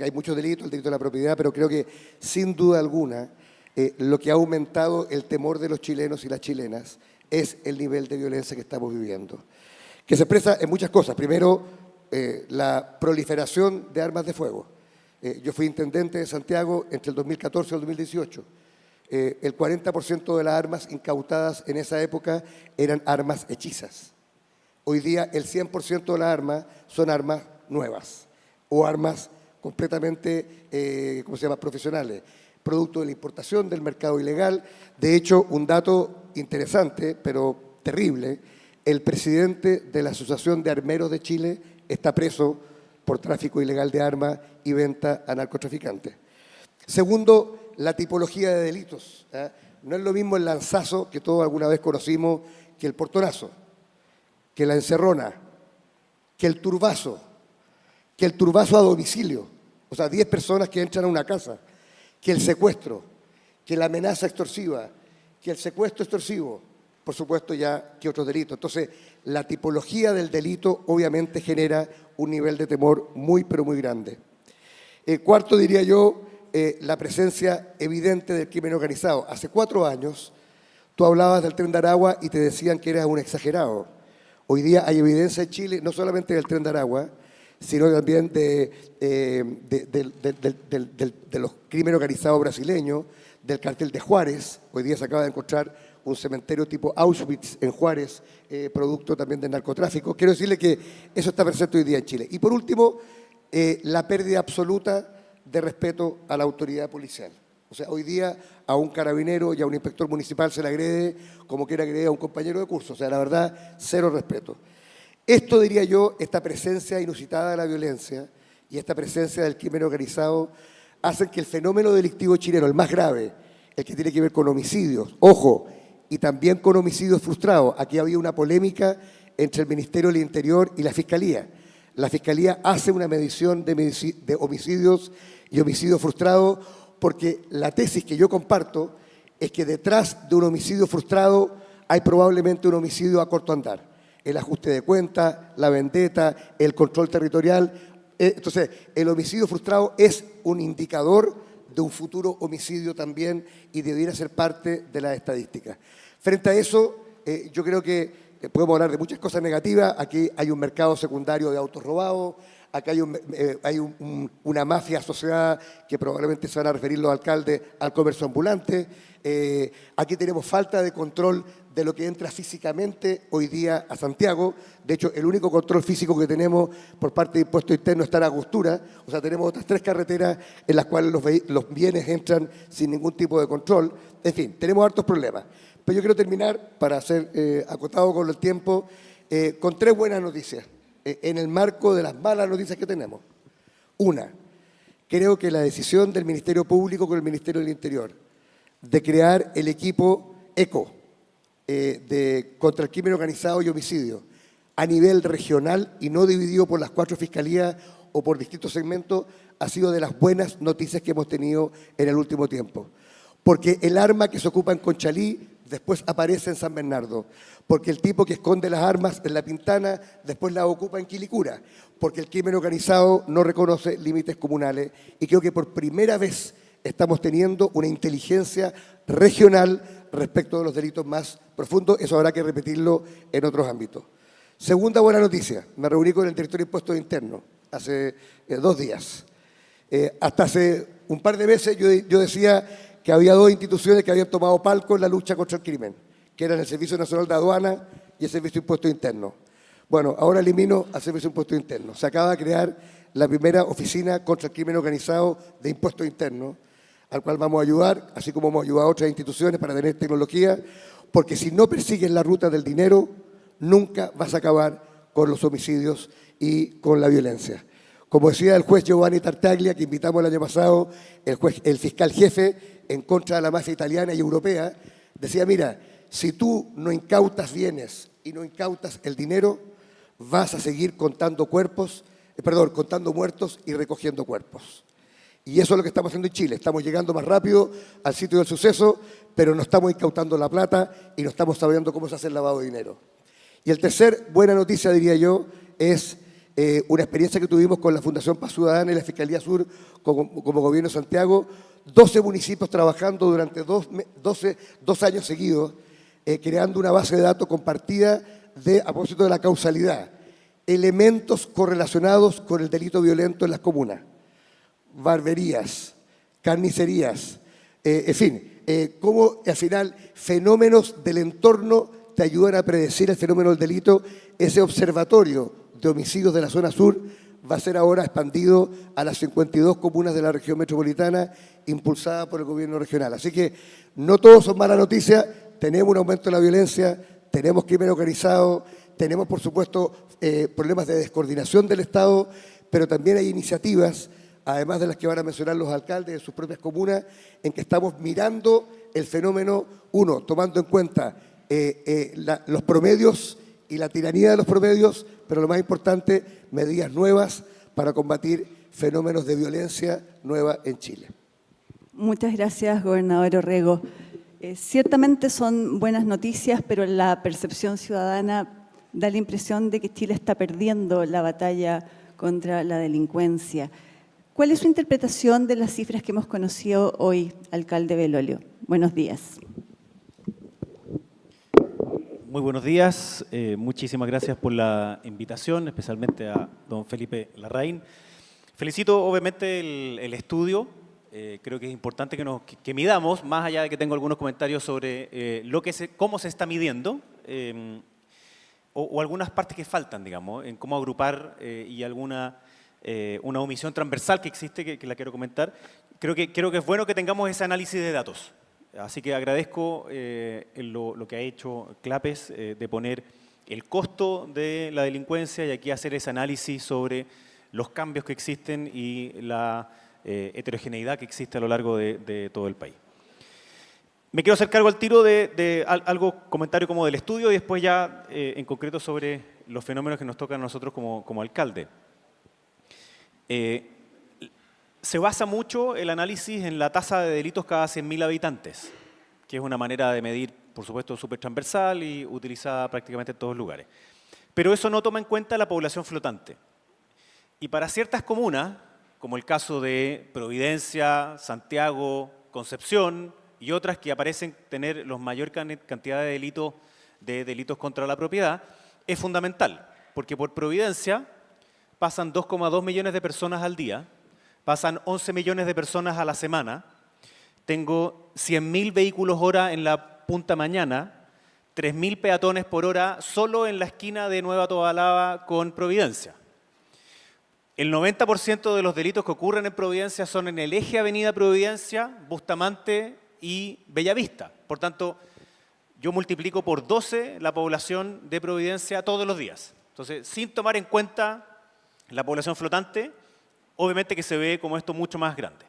Hay muchos delitos, el delito de la propiedad, pero creo que sin duda alguna lo que ha aumentado el temor de los chilenos y las chilenas es el nivel de violencia que estamos viviendo, que se expresa en muchas cosas. Primero, la proliferación de armas de fuego. Yo fui intendente de Santiago entre el 2014 y el 2018. El 40% de las armas incautadas en esa época eran armas hechizas. Hoy día el 100% de las armas son armas nuevas o armas completamente, profesionales, producto de la importación del mercado ilegal. De hecho, un dato interesante, pero terrible, el presidente de la Asociación de Armeros de Chile está preso por tráfico ilegal de armas y venta a narcotraficantes. Segundo, la tipología de delitos. No es lo mismo el lanzazo, que todos alguna vez conocimos, que el portonazo, que la encerrona, que el turbazo a domicilio, o sea, 10 personas que entran a una casa, que el secuestro, que la amenaza extorsiva, que el secuestro extorsivo, por supuesto ya que otros delitos. Entonces, la tipología del delito obviamente genera un nivel de temor muy, pero muy grande. Cuarto, diría yo, la presencia evidente del crimen organizado. Hace 4 años tú hablabas del Tren de Aragua y te decían que eras un exagerado. Hoy día hay evidencia en Chile, no solamente del Tren de Aragua, sino también de los crímenes organizados brasileños, del cartel de Juárez. Hoy día se acaba de encontrar un cementerio tipo Auschwitz en Juárez, producto también del narcotráfico. Quiero decirle que eso está presente hoy día en Chile. Y por último, la pérdida absoluta de respeto a la autoridad policial. O sea, hoy día a un carabinero y a un inspector municipal se le agrede como quiera agredir a un compañero de curso. O sea, la verdad, cero respeto. Esto, diría yo, esta presencia inusitada de la violencia y esta presencia del crimen organizado hacen que el fenómeno delictivo chileno, el más grave, el que tiene que ver con homicidios, ojo, y también con homicidios frustrados. Aquí había una polémica entre el Ministerio del Interior y la Fiscalía. La Fiscalía hace una medición de homicidios y homicidios frustrados porque la tesis que yo comparto es que detrás de un homicidio frustrado hay probablemente un homicidio a corto andar. El ajuste de cuentas, la vendetta, el control territorial. Entonces, el homicidio frustrado es un indicador de un futuro homicidio también y debiera ser parte de las estadísticas. Frente a eso, yo creo que podemos hablar de muchas cosas negativas. Aquí hay un mercado secundario de autos robados, acá hay una mafia asociada que probablemente se van a referir los alcaldes al comercio ambulante. Aquí tenemos falta de control de lo que entra físicamente hoy día a Santiago. De hecho, el único control físico que tenemos por parte de Impuesto Interno está en Angostura. O sea, tenemos otras 3 carreteras en las cuales los bienes entran sin ningún tipo de control. En fin, tenemos hartos problemas. Pero yo quiero terminar, para ser acotado con el tiempo, con 3 buenas noticias en el marco de las malas noticias que tenemos. Una, creo que la decisión del Ministerio Público con el Ministerio del Interior de crear el equipo ECO contra el crimen organizado y homicidio a nivel regional y no dividido por las 4 fiscalías o por distintos segmentos ha sido de las buenas noticias que hemos tenido en el último tiempo. Porque el arma que se ocupa en Conchalí después aparece en San Bernardo, porque el tipo que esconde las armas en La Pintana después las ocupa en Quilicura, porque el crimen organizado no reconoce límites comunales y creo que por primera vez estamos teniendo una inteligencia regional respecto de los delitos más profundos. Eso habrá que repetirlo en otros ámbitos. Segunda buena noticia, me reuní con el director de Impuestos Internos hace 2 días. Hasta hace un par de meses yo decía que había 2 instituciones que habían tomado palco en la lucha contra el crimen, que eran el Servicio Nacional de Aduana y el Servicio de Impuestos Internos. Bueno, ahora elimino al Servicio de Impuestos Internos. Se acaba de crear la primera oficina contra el crimen organizado de Impuestos Internos. al cual vamos a ayudar, así como hemos ayudado a otras instituciones para tener tecnología, porque si no persigues la ruta del dinero, nunca vas a acabar con los homicidios y con la violencia. Como decía el juez Giovanni Tartaglia, que invitamos el año pasado, el fiscal jefe en contra de la mafia italiana y europea, decía, mira, si tú no incautas bienes y no incautas el dinero, vas a seguir contando muertos y recogiendo cuerpos. Y eso es lo que estamos haciendo en Chile. Estamos llegando más rápido al sitio del suceso, pero no estamos incautando la plata y no estamos sabiendo cómo se hace el lavado de dinero. Y el tercer, buena noticia, diría yo, es una experiencia que tuvimos con la Fundación Paz Ciudadana y la Fiscalía Sur como Gobierno de Santiago, 12 municipios trabajando durante 2 años seguidos, creando una base de datos compartida a propósito de la causalidad, elementos correlacionados con el delito violento en las comunas, barberías, carnicerías, en fin, cómo al final fenómenos del entorno te ayudan a predecir el fenómeno del delito. Ese observatorio de homicidios de la zona sur va a ser ahora expandido a las 52 comunas de la región metropolitana, impulsada por el gobierno regional. Así que no todos son malas noticias, tenemos un aumento de la violencia, tenemos crimen organizado, tenemos por supuesto problemas de descoordinación del Estado, pero también hay iniciativas, además de las que van a mencionar los alcaldes de sus propias comunas, en que estamos mirando el fenómeno, tomando en cuenta los promedios y la tiranía de los promedios, pero lo más importante, medidas nuevas para combatir fenómenos de violencia nueva en Chile. Muchas gracias, gobernador Orrego. Ciertamente son buenas noticias, pero la percepción ciudadana da la impresión de que Chile está perdiendo la batalla contra la delincuencia. ¿Cuál es su interpretación de las cifras que hemos conocido hoy, alcalde Belolio? Buenos días. Muy buenos días, muchísimas gracias por la invitación, especialmente a don Felipe Larraín. Felicito obviamente el estudio, creo que es importante que midamos, más allá de que tengo algunos comentarios sobre cómo se está midiendo, o algunas partes que faltan, digamos, en cómo agrupar y una omisión transversal que existe, que la quiero comentar. Creo que es bueno que tengamos ese análisis de datos. Así que agradezco lo que ha hecho Clapes de poner el costo de la delincuencia y aquí hacer ese análisis sobre los cambios que existen y la heterogeneidad que existe a lo largo de todo el país. Me quiero hacer cargo al tiro de algo, comentario como del estudio y después ya en concreto sobre los fenómenos que nos tocan a nosotros como alcalde. Se basa mucho el análisis en la tasa de delitos cada 100.000 habitantes, que es una manera de medir, por supuesto, súper transversal y utilizada prácticamente en todos lugares. Pero eso no toma en cuenta la población flotante. Y para ciertas comunas, como el caso de Providencia, Santiago, Concepción y otras que aparecen tener la mayor cantidad de delitos contra la propiedad, es fundamental, porque por Providencia pasan 2,2 millones de personas al día, pasan 11 millones de personas a la semana, tengo 100.000 vehículos hora en la punta mañana, 3.000 peatones por hora solo en la esquina de Nueva Tobalaba con Providencia. El 90% de los delitos que ocurren en Providencia son en el eje Avenida Providencia, Bustamante y Bellavista. Por tanto, yo multiplico por 12 la población de Providencia todos los días. Entonces, sin tomar en cuenta la población flotante, obviamente que se ve como esto mucho más grande.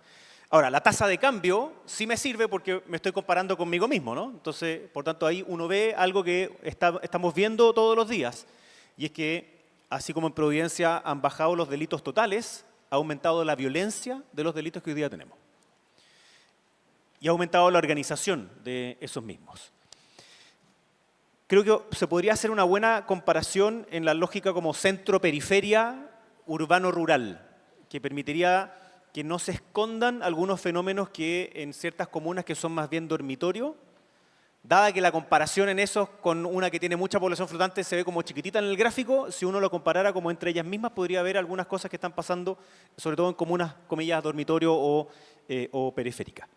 Ahora, la tasa de cambio sí me sirve porque me estoy comparando conmigo mismo, ¿no? Entonces, por tanto, ahí uno ve algo que estamos viendo todos los días, y es que, así como en Providencia han bajado los delitos totales, ha aumentado la violencia de los delitos que hoy día tenemos. Y ha aumentado la organización de esos mismos. Creo que se podría hacer una buena comparación en la lógica como centro-periferia, urbano-rural, que permitiría que no se escondan algunos fenómenos que en ciertas comunas que son más bien dormitorio, dada que la comparación en esos con una que tiene mucha población flotante se ve como chiquitita en el gráfico, si uno lo comparara como entre ellas mismas podría haber algunas cosas que están pasando, sobre todo en comunas, comillas, dormitorio o periféricas.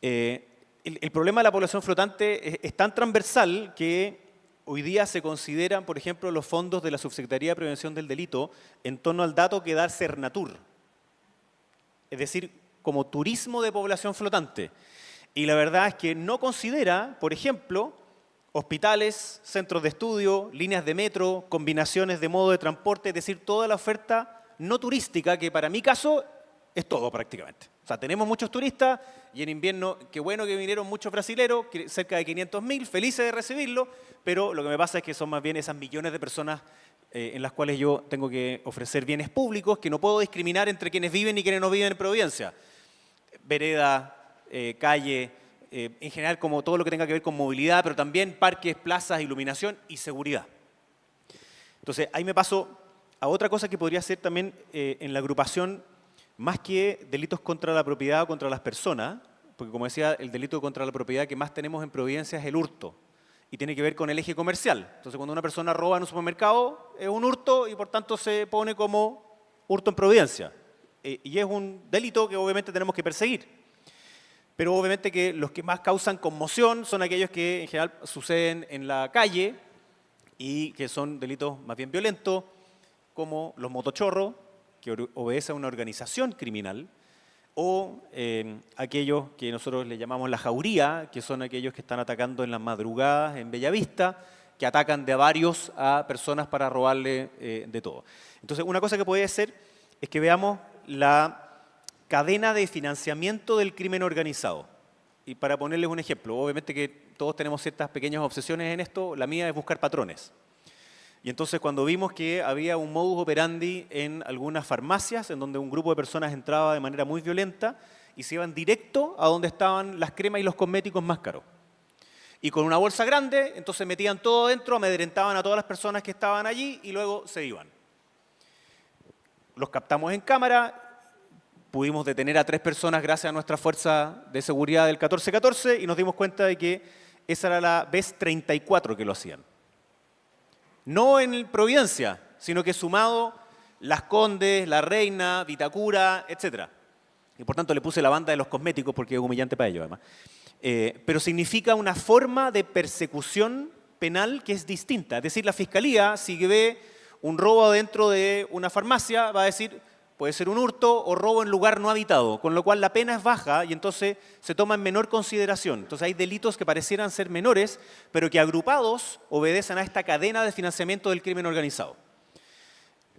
El problema de la población flotante es tan transversal que hoy día se consideran, por ejemplo, los fondos de la Subsecretaría de Prevención del Delito en torno al dato que da Cernatur. Es decir, como turismo de población flotante. Y la verdad es que no considera, por ejemplo, hospitales, centros de estudio, líneas de metro, combinaciones de modo de transporte, es decir, toda la oferta no turística, que para mi caso es todo prácticamente. O sea, tenemos muchos turistas y en invierno, qué bueno que vinieron muchos brasileros, cerca de 500.000, felices de recibirlo, pero lo que me pasa es que son más bien esas millones de personas en las cuales yo tengo que ofrecer bienes públicos, que no puedo discriminar entre quienes viven y quienes no viven en Providencia. Vereda, calle, en general como todo lo que tenga que ver con movilidad, pero también parques, plazas, iluminación y seguridad. Entonces, ahí me paso a otra cosa que podría ser también en la agrupación, más que delitos contra la propiedad o contra las personas, porque como decía, el delito contra la propiedad que más tenemos en Providencia es el hurto, y tiene que ver con el eje comercial. Entonces, cuando una persona roba en un supermercado, es un hurto y por tanto se pone como hurto en Providencia. Y es un delito que obviamente tenemos que perseguir. Pero obviamente que los que más causan conmoción son aquellos que en general suceden en la calle y que son delitos más bien violentos, como los motochorros, que obedecen a una organización criminal, o aquellos que nosotros le llamamos la jauría, que son aquellos que están atacando en las madrugadas en Bellavista, que atacan de a varios a personas para robarle de todo. Entonces, una cosa que puede ser es que veamos la cadena de financiamiento del crimen organizado. Y para ponerles un ejemplo, obviamente que todos tenemos ciertas pequeñas obsesiones en esto, la mía es buscar patrones. Y entonces cuando vimos que había un modus operandi en algunas farmacias, en donde un grupo de personas entraba de manera muy violenta y se iban directo a donde estaban las cremas y los cosméticos más caros. Y con una bolsa grande, entonces metían todo dentro, amedrentaban a todas las personas que estaban allí y luego se iban. Los captamos en cámara, pudimos detener a 3 personas gracias a nuestra fuerza de seguridad del 1414 y nos dimos cuenta de que esa era la vez 34 que lo hacían. No en Providencia, sino que sumado Las Condes, La Reina, Vitacura, etc. Y por tanto le puse la banda de los cosméticos porque es humillante para ellos además. Pero significa una forma de persecución penal que es distinta. Es decir, la Fiscalía, si ve un robo dentro de una farmacia, va a decir, puede ser un hurto o robo en lugar no habitado, con lo cual la pena es baja y entonces se toma en menor consideración. Entonces hay delitos que parecieran ser menores, pero que agrupados obedecen a esta cadena de financiamiento del crimen organizado.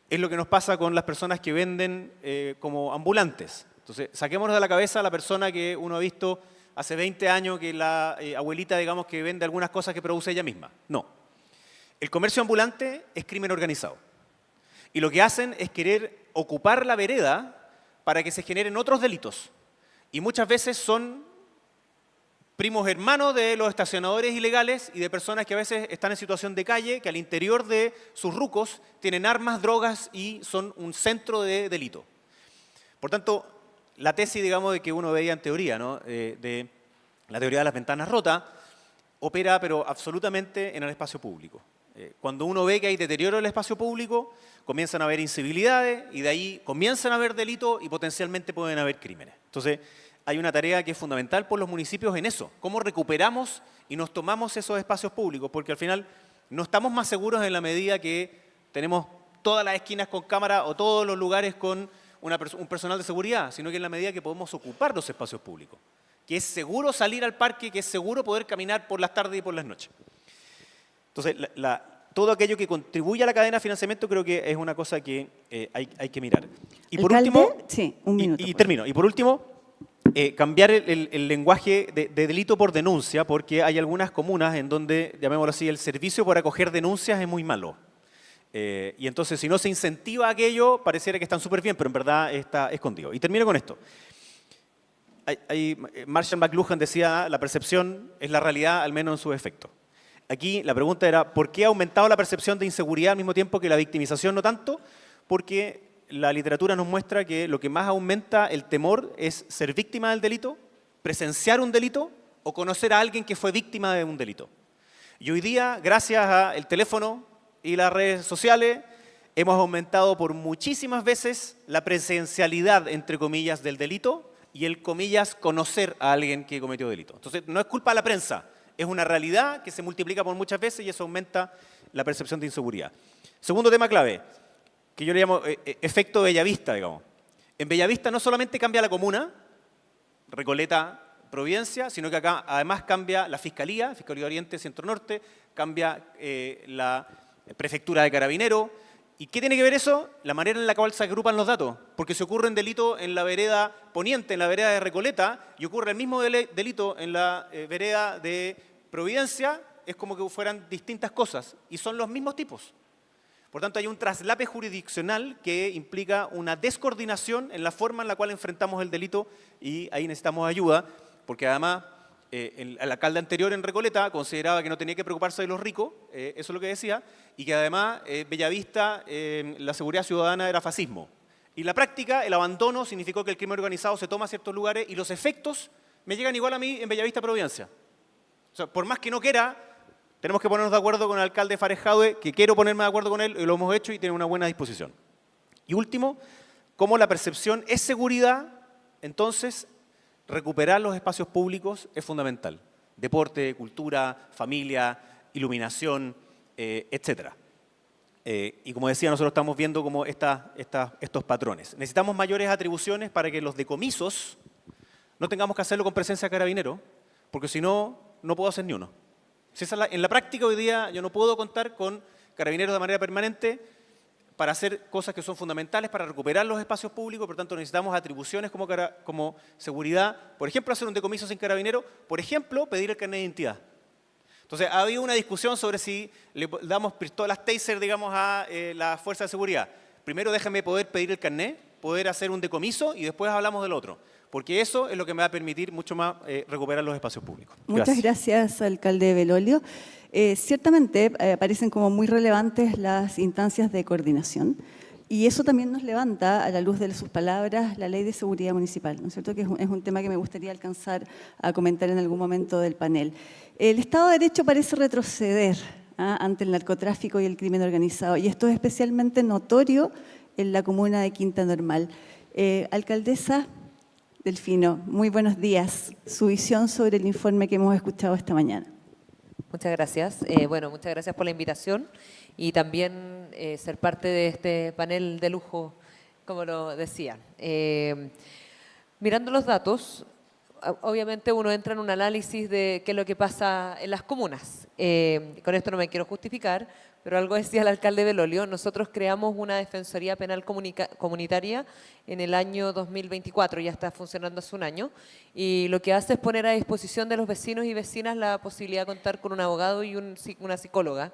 Es lo que nos pasa con las personas que venden como ambulantes. Entonces, saquémonos de la cabeza a la persona que uno ha visto hace 20 años, que la abuelita, digamos, que vende algunas cosas que produce ella misma. No. El comercio ambulante es crimen organizado. Y lo que hacen es querer ocupar la vereda para que se generen otros delitos. Y muchas veces son primos hermanos de los estacionadores ilegales y de personas que a veces están en situación de calle, que al interior de sus rucos tienen armas, drogas y son un centro de delito. Por tanto, la tesis, digamos, de que uno veía en teoría, ¿no? De la teoría de las ventanas rotas, opera pero absolutamente en el espacio público. Cuando uno ve que hay deterioro del espacio público, comienzan a haber incivilidades y de ahí comienzan a haber delitos y potencialmente pueden haber crímenes. Entonces, hay una tarea que es fundamental por los municipios en eso. ¿Cómo recuperamos y nos tomamos esos espacios públicos? Porque al final no estamos más seguros en la medida que tenemos todas las esquinas con cámara o todos los lugares con un personal de seguridad, sino que en la medida que podemos ocupar los espacios públicos. Que es seguro salir al parque, que es seguro poder caminar por las tardes y por las noches. Entonces, todo aquello que contribuye a la cadena de financiamiento creo que es una cosa que hay que mirar. Y por último, sí, un minuto. Y termino. Y por último, cambiar el lenguaje de delito por denuncia, porque hay algunas comunas en donde, llamémoslo así, el servicio por acoger denuncias es muy malo. Y entonces, si no se incentiva aquello, pareciera que están súper bien, pero en verdad está escondido. Y termino con esto. Marshall McLuhan decía, la percepción es la realidad, al menos en sus efectos. Aquí la pregunta era, ¿por qué ha aumentado la percepción de inseguridad al mismo tiempo que la victimización no tanto? Porque la literatura nos muestra que lo que más aumenta el temor es ser víctima del delito, presenciar un delito o conocer a alguien que fue víctima de un delito. Y hoy día, gracias al teléfono y las redes sociales, hemos aumentado por muchísimas veces la presencialidad, entre comillas, del delito y el, comillas, conocer a alguien que cometió delito. Entonces, no es culpa de la prensa. Es una realidad que se multiplica por muchas veces y eso aumenta la percepción de inseguridad. Segundo tema clave, que yo le llamo efecto Bellavista, digamos. En Bellavista no solamente cambia la comuna, Recoleta, Providencia, sino que acá además cambia la Fiscalía Oriente, Centro Norte, cambia la Prefectura de Carabineros. ¿Y qué tiene que ver eso? La manera en la cual se agrupan los datos. Porque si ocurre un delito en la vereda Poniente, en la vereda de Recoleta, y ocurre el mismo delito en la vereda de Providencia, es como que fueran distintas cosas, y son los mismos tipos. Por tanto, hay un traslape jurisdiccional que implica una descoordinación en la forma en la cual enfrentamos el delito, y ahí necesitamos ayuda, porque además el alcalde anterior en Recoleta consideraba que no tenía que preocuparse de los ricos, eso es lo que decía, y que además Bellavista, la seguridad ciudadana era fascismo. Y en la práctica, el abandono significó que el crimen organizado se toma ciertos lugares y los efectos me llegan igual a mí en Bellavista, Providencia. O sea, por más que no quiera, tenemos que ponernos de acuerdo con el alcalde Fares Jaude, que quiero ponerme de acuerdo con él, y lo hemos hecho y tiene una buena disposición. Y último, cómo la percepción es seguridad, entonces recuperar los espacios públicos es fundamental. Deporte, cultura, familia, iluminación, etcétera. Y como decía, nosotros estamos viendo como estos patrones. Necesitamos mayores atribuciones para que los decomisos no tengamos que hacerlo con presencia de carabinero, porque si no, no puedo hacer ni uno. Si en la práctica hoy día yo no puedo contar con carabineros de manera permanente para hacer cosas que son fundamentales para recuperar los espacios públicos, por tanto necesitamos atribuciones como seguridad, por ejemplo, hacer un decomiso sin carabinero, por ejemplo, pedir el carnet de identidad. Entonces, ha habido una discusión sobre si le damos pistolas taser, digamos, a la fuerza de seguridad. Primero déjame poder pedir el carnet, poder hacer un decomiso y después hablamos del otro. Porque eso es lo que me va a permitir mucho más recuperar los espacios públicos. Muchas gracias, alcalde Belolio. Ciertamente parecen como muy relevantes las instancias de coordinación y eso también nos levanta, a la luz de sus palabras, la Ley de Seguridad Municipal, ¿no es cierto? Que es un tema que me gustaría alcanzar a comentar en algún momento del panel. El Estado de Derecho parece retroceder ante el narcotráfico y el crimen organizado y esto es especialmente notorio en la comuna de Quinta Normal. Alcaldesa Delfino, muy buenos días. Su visión sobre el informe que hemos escuchado esta mañana. Muchas gracias. Muchas gracias por la invitación y también ser parte de este panel de lujo, como lo decía. Mirando los datos, obviamente uno entra en un análisis de qué es lo que pasa en las comunas. Con esto no me quiero justificar, pero algo decía el alcalde Belolio, nosotros creamos una Defensoría Penal Comunitaria en el año 2024, ya está funcionando hace un año, y lo que hace es poner a disposición de los vecinos y vecinas la posibilidad de contar con un abogado y una psicóloga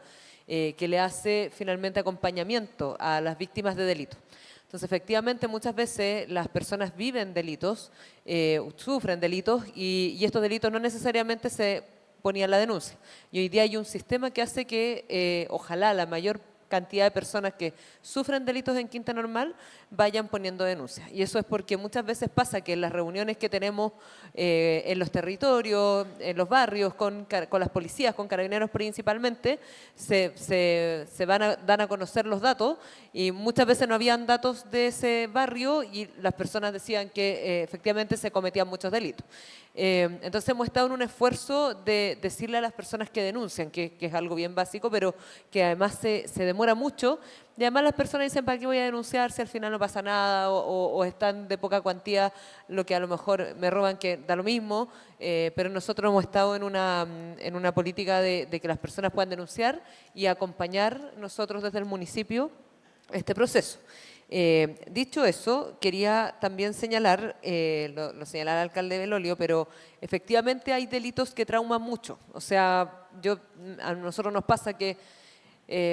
que le hace finalmente acompañamiento a las víctimas de delitos. Entonces, efectivamente, muchas veces las personas viven delitos, sufren delitos y estos delitos no necesariamente se ponían la denuncia. Y hoy día hay un sistema que hace que ojalá la mayor cantidad de personas que sufren delitos en Quinta Normal vayan poniendo denuncias. Y eso es porque muchas veces pasa que en las reuniones que tenemos en los territorios, en los barrios, con las policías, con carabineros principalmente, dan a conocer los datos y muchas veces no habían datos de ese barrio y las personas decían que efectivamente se cometían muchos delitos. Entonces hemos estado en un esfuerzo de decirle a las personas que denuncian, que es algo bien básico, pero que además se demora mucho. Y además las personas dicen, ¿para qué voy a denunciar si al final no pasa nada? O están de poca cuantía, lo que a lo mejor me roban, que da lo mismo. Pero nosotros hemos estado en una política de que las personas puedan denunciar y acompañar nosotros desde el municipio este proceso. Dicho eso, quería también señalar, lo señalaba el alcalde Belolio, pero efectivamente hay delitos que trauman mucho. O sea, a nosotros nos pasa que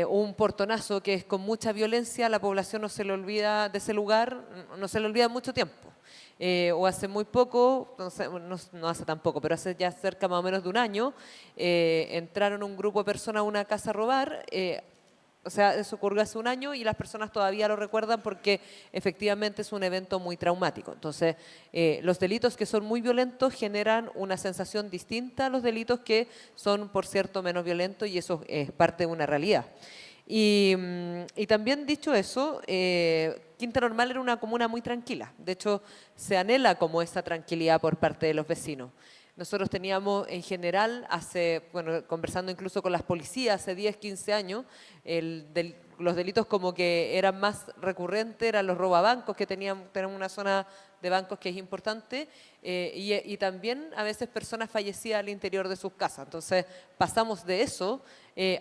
un portonazo que es con mucha violencia, la población no se le olvida de ese lugar, no se le olvida mucho tiempo. O hace muy poco, no hace tan poco, pero hace ya cerca más o menos de un año, entraron un grupo de personas a una casa a robar. O sea, eso ocurrió hace un año y las personas todavía lo recuerdan porque efectivamente es un evento muy traumático. Entonces, los delitos que son muy violentos generan una sensación distinta a los delitos que son, por cierto, menos violentos y eso es parte de una realidad. Y también dicho eso, Quinta Normal era una comuna muy tranquila. De hecho, se anhela como esa tranquilidad por parte de los vecinos. Nosotros teníamos en general, conversando incluso con las policías hace 10, 15 años, los delitos como que eran más recurrentes, eran los robabancos, que tenemos una zona de bancos que es importante, y también a veces personas fallecidas al interior de sus casas. Entonces pasamos de eso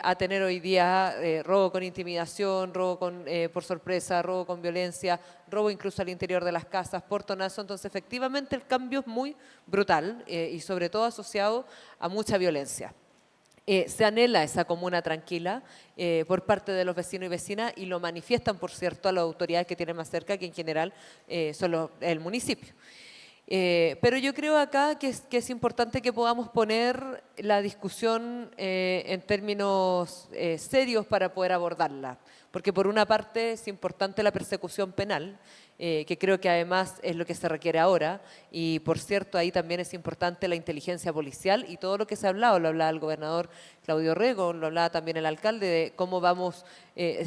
a tener hoy día robo con intimidación, robo por sorpresa, robo con violencia, robo incluso al interior de las casas, portonazo. Entonces efectivamente el cambio es muy brutal y sobre todo asociado a mucha violencia. Se anhela esa comuna tranquila por parte de los vecinos y vecinas y lo manifiestan, por cierto, a las autoridades que tienen más cerca, que en general son el municipio. Pero yo creo acá que es importante que podamos poner la discusión en términos serios para poder abordarla. Porque por una parte es importante la persecución penal, que creo que además es lo que se requiere ahora, y por cierto ahí también es importante la inteligencia policial y todo lo que se ha hablado, lo hablaba el gobernador Claudio Rego, lo hablaba también el alcalde, de cómo vamos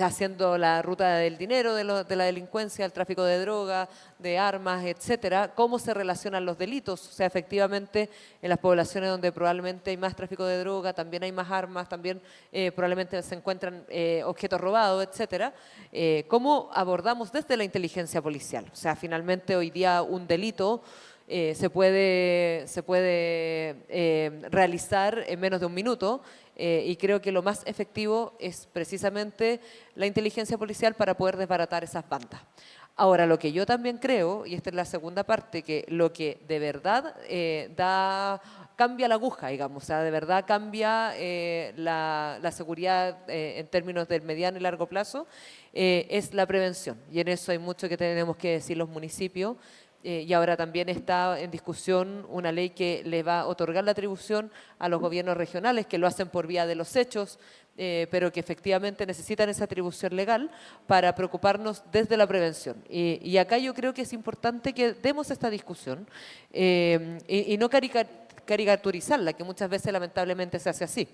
haciendo la ruta del dinero, de la delincuencia, el tráfico de droga, de armas, etcétera, cómo se relacionan los delitos. O sea, efectivamente en las poblaciones donde probablemente hay más tráfico de droga, también hay más armas, también probablemente se encuentran objetos robados, etcétera. ¿Cómo abordamos desde la inteligencia policial? O sea, finalmente hoy día un delito se puede realizar en menos de un minuto y creo que lo más efectivo es precisamente la inteligencia policial para poder desbaratar esas bandas. Ahora, lo que yo también creo, y esta es la segunda parte, que lo que de verdad cambia la aguja, digamos, o sea, de verdad cambia la seguridad en términos del mediano y largo plazo, es la prevención. Y en eso hay mucho que tenemos que decir los municipios. Y ahora también está en discusión una ley que le va a otorgar la atribución a los gobiernos regionales, que lo hacen por vía de los hechos, pero que efectivamente necesitan esa atribución legal para preocuparnos desde la prevención. Y acá yo creo que es importante que demos esta discusión y no caricaturizarla, que muchas veces lamentablemente se hace así.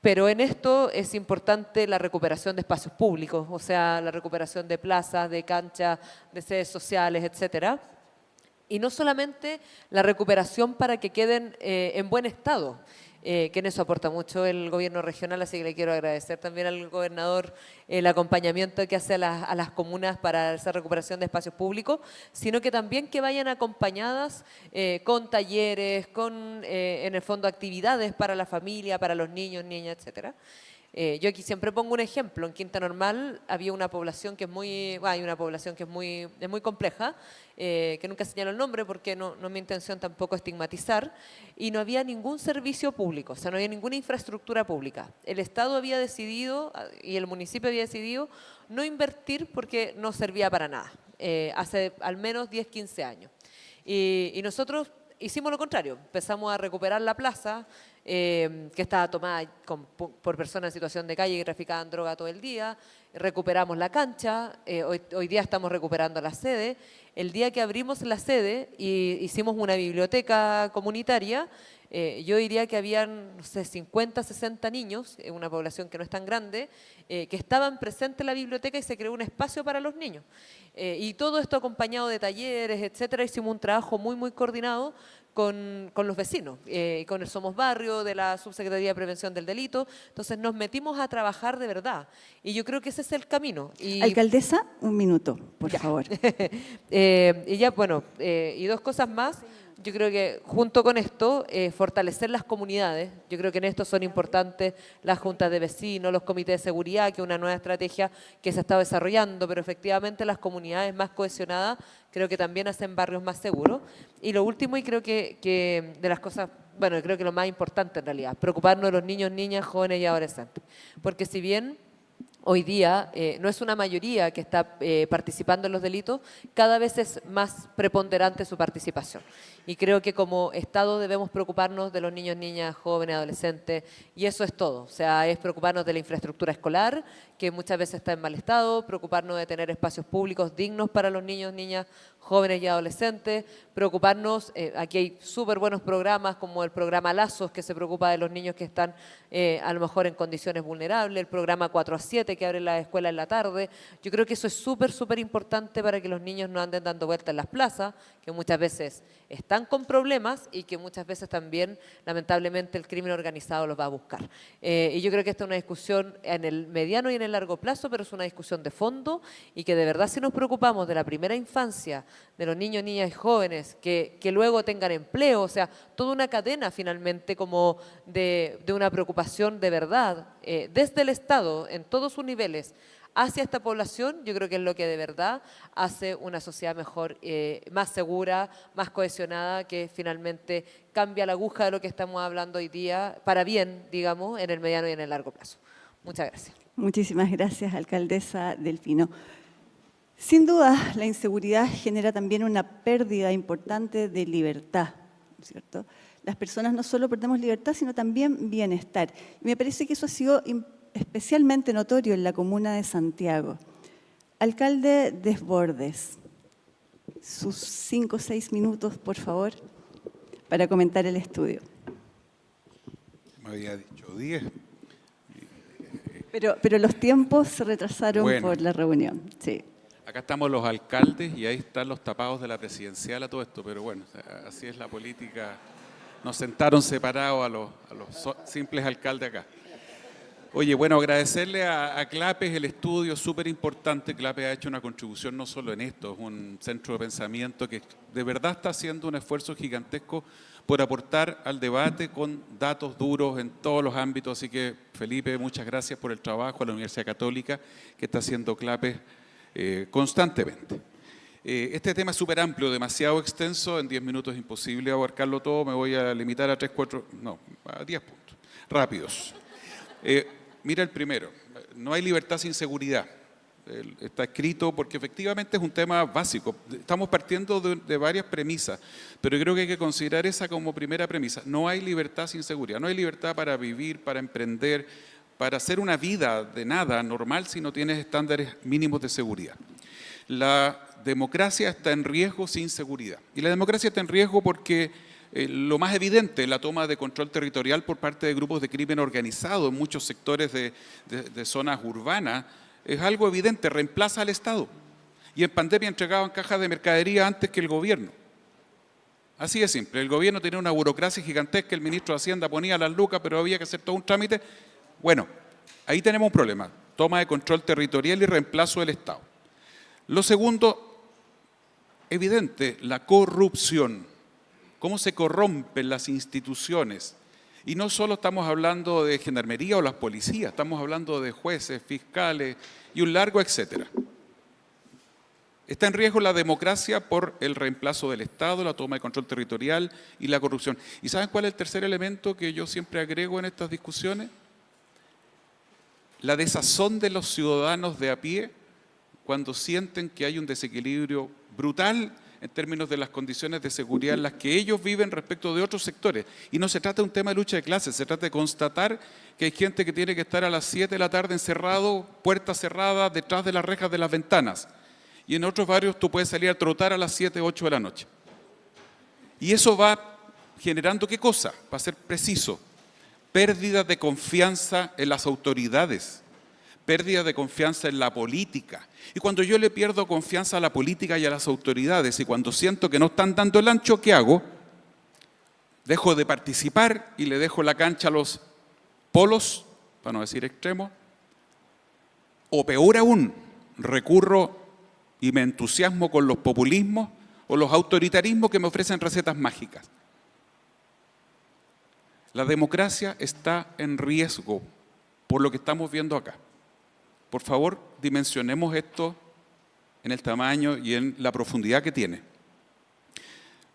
Pero en esto es importante la recuperación de espacios públicos, o sea, la recuperación de plazas, de canchas, de sedes sociales, etcétera. Y no solamente la recuperación para que queden en buen estado, que en eso aporta mucho el gobierno regional, así que le quiero agradecer también al gobernador el acompañamiento que hace a las comunas para esa recuperación de espacios públicos, sino que también que vayan acompañadas con talleres, con en el fondo actividades para la familia, para los niños, niñas, etcétera. Yo aquí siempre pongo un ejemplo. En Quinta Normal había una población que es muy, hay una población que es muy compleja, que nunca señalo el nombre porque no es mi intención tampoco estigmatizar, y no había ningún servicio público, o sea, no había ninguna infraestructura pública. El Estado había decidido y el municipio había decidido no invertir porque no servía para nada, hace al menos 10, 15 años. Y nosotros hicimos lo contrario, empezamos a recuperar la plaza, que estaba tomada por personas en situación de calle que traficaban droga todo el día, recuperamos la cancha, hoy día estamos recuperando la sede. El día que abrimos la sede y hicimos una biblioteca comunitaria, yo diría que habían, no sé, 50, 60 niños, una población que no es tan grande, que estaban presentes en la biblioteca y se creó un espacio para los niños. Y todo esto acompañado de talleres, etcétera, hicimos un trabajo muy coordinado con los vecinos, con el Somos Barrio, de la Subsecretaría de Prevención del Delito. Entonces nos metimos a trabajar de verdad. Y yo creo que ese es el camino. Alcaldesa, un minuto, por favor. Y ya, bueno, y dos cosas más. Yo creo que junto con esto, fortalecer las comunidades. Yo creo que en esto son importantes las juntas de vecinos, los comités de seguridad, que es una nueva estrategia que se está desarrollando, pero efectivamente las comunidades más cohesionadas creo que también hacen barrios más seguros. Y lo último, y creo que de las cosas, bueno, creo que lo más importante en realidad, preocuparnos de los niños, niñas, jóvenes y adolescentes. Porque si bien hoy día no es una mayoría que está participando en los delitos, cada vez es más preponderante su participación. Y creo que como Estado debemos preocuparnos de los niños, niñas, jóvenes, adolescentes, y eso es todo. O sea, es preocuparnos de la infraestructura escolar, que muchas veces está en mal estado, preocuparnos de tener espacios públicos dignos para los niños, niñas, jóvenes y adolescentes, preocuparnos, aquí hay súper buenos programas como el programa Lazos, que se preocupa de los niños que están a lo mejor en condiciones vulnerables, el programa 4 a 7 que abre la escuela en la tarde. Yo creo que eso es súper importante para que los niños no anden dando vueltas en las plazas, que muchas veces están con problemas y que muchas veces también, lamentablemente, el crimen organizado los va a buscar. Y yo creo que esta es una discusión en el mediano y en el largo plazo, pero es una discusión de fondo y que de verdad si nos preocupamos de la primera infancia, de los niños, niñas y jóvenes, que luego tengan empleo, o sea, toda una cadena finalmente como de una preocupación de verdad, desde el Estado, en todos sus niveles, hacia esta población, yo creo que es lo que de verdad hace una sociedad mejor, más segura, más cohesionada, que finalmente cambia la aguja de lo que estamos hablando hoy día, para bien, digamos, en el mediano y en el largo plazo. Muchas gracias. Muchísimas gracias, alcaldesa Delfino. Sin duda, la inseguridad genera también una pérdida importante de libertad, ¿cierto? Las personas no solo perdemos libertad, sino también bienestar. Y me parece que eso ha sido especialmente notorio en la comuna de Santiago. Alcalde Desbordes, sus 5 o 6 minutos, por favor, para comentar el estudio. Me había dicho 10. Pero los tiempos se retrasaron por la reunión. Sí. Acá estamos los alcaldes y ahí están los tapados de la presidencial a todo esto, pero bueno, así es la política. Nos sentaron separados a los simples alcaldes acá. Oye, bueno, agradecerle a CLAPES el estudio, súper importante. CLAPES ha hecho una contribución no solo en esto, es un centro de pensamiento que de verdad está haciendo un esfuerzo gigantesco por aportar al debate con datos duros en todos los ámbitos. Así que, Felipe, muchas gracias por el trabajo a la Universidad Católica que está haciendo CLAPES constantemente. Este tema es súper amplio, demasiado extenso, en 10 minutos es imposible abarcarlo todo, me voy a limitar a 10 puntos, rápidos. Mira el primero, no hay libertad sin seguridad. Está escrito porque efectivamente es un tema básico. Estamos partiendo de varias premisas, pero creo que hay que considerar esa como primera premisa. No hay libertad sin seguridad, no hay libertad para vivir, para emprender, para hacer una vida de nada normal si no tienes estándares mínimos de seguridad. La democracia está en riesgo sin seguridad. Y la democracia está en riesgo porque lo más evidente, la toma de control territorial por parte de grupos de crimen organizado en muchos sectores de zonas urbanas, es algo evidente, reemplaza al Estado. Y en pandemia entregaban cajas de mercadería antes que el gobierno. Así de simple, el gobierno tenía una burocracia gigantesca, el ministro de Hacienda ponía las lucas, pero había que hacer todo un trámite. Bueno, ahí tenemos un problema, toma de control territorial y reemplazo del Estado. Lo segundo, evidente, la corrupción. Cómo se corrompen las instituciones. Y no solo estamos hablando de gendarmería o las policías, estamos hablando de jueces, fiscales y un largo etcétera. Está en riesgo la democracia por el reemplazo del Estado, la toma de control territorial y la corrupción. ¿Y saben cuál es el tercer elemento que yo siempre agrego en estas discusiones? La desazón de los ciudadanos de a pie cuando sienten que hay un desequilibrio brutal en términos de las condiciones de seguridad en las que ellos viven respecto de otros sectores. Y no se trata de un tema de lucha de clases, se trata de constatar que hay gente que tiene que estar a las 7 de la tarde encerrado, puertas cerradas, detrás de las rejas de las ventanas. Y en otros barrios tú puedes salir a trotar a las 7, 8 de la noche. Y eso va generando, ¿qué cosa? Para ser preciso, pérdida de confianza en las autoridades, pérdida de confianza en la política. Y cuando yo le pierdo confianza a la política y a las autoridades y cuando siento que no están dando el ancho, ¿qué hago? Dejo de participar y le dejo la cancha a los polos, para no decir extremos, o peor aún, recurro y me entusiasmo con los populismos o los autoritarismos que me ofrecen recetas mágicas. La democracia está en riesgo por lo que estamos viendo acá. Por favor, dimensionemos esto en el tamaño y en la profundidad que tiene.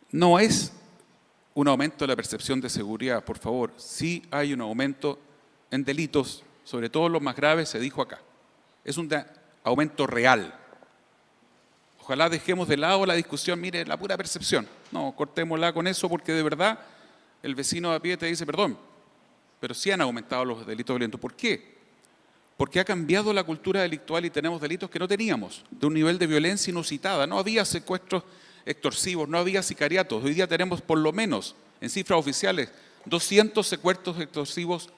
No es un aumento de la percepción de seguridad, por favor. Sí hay un aumento en delitos, sobre todo los más graves, se dijo acá. Es un aumento real. Ojalá dejemos de lado la discusión, mire, la pura percepción. No, cortémosla con eso porque de verdad el vecino de a pie te dice, perdón, pero sí han aumentado los delitos violentos. ¿Por qué? Porque ha cambiado la cultura delictual y tenemos delitos que no teníamos, de un nivel de violencia inusitada. No había secuestros extorsivos, no había sicariatos. Hoy día tenemos por lo menos, en cifras oficiales, 200 secuestros extorsivos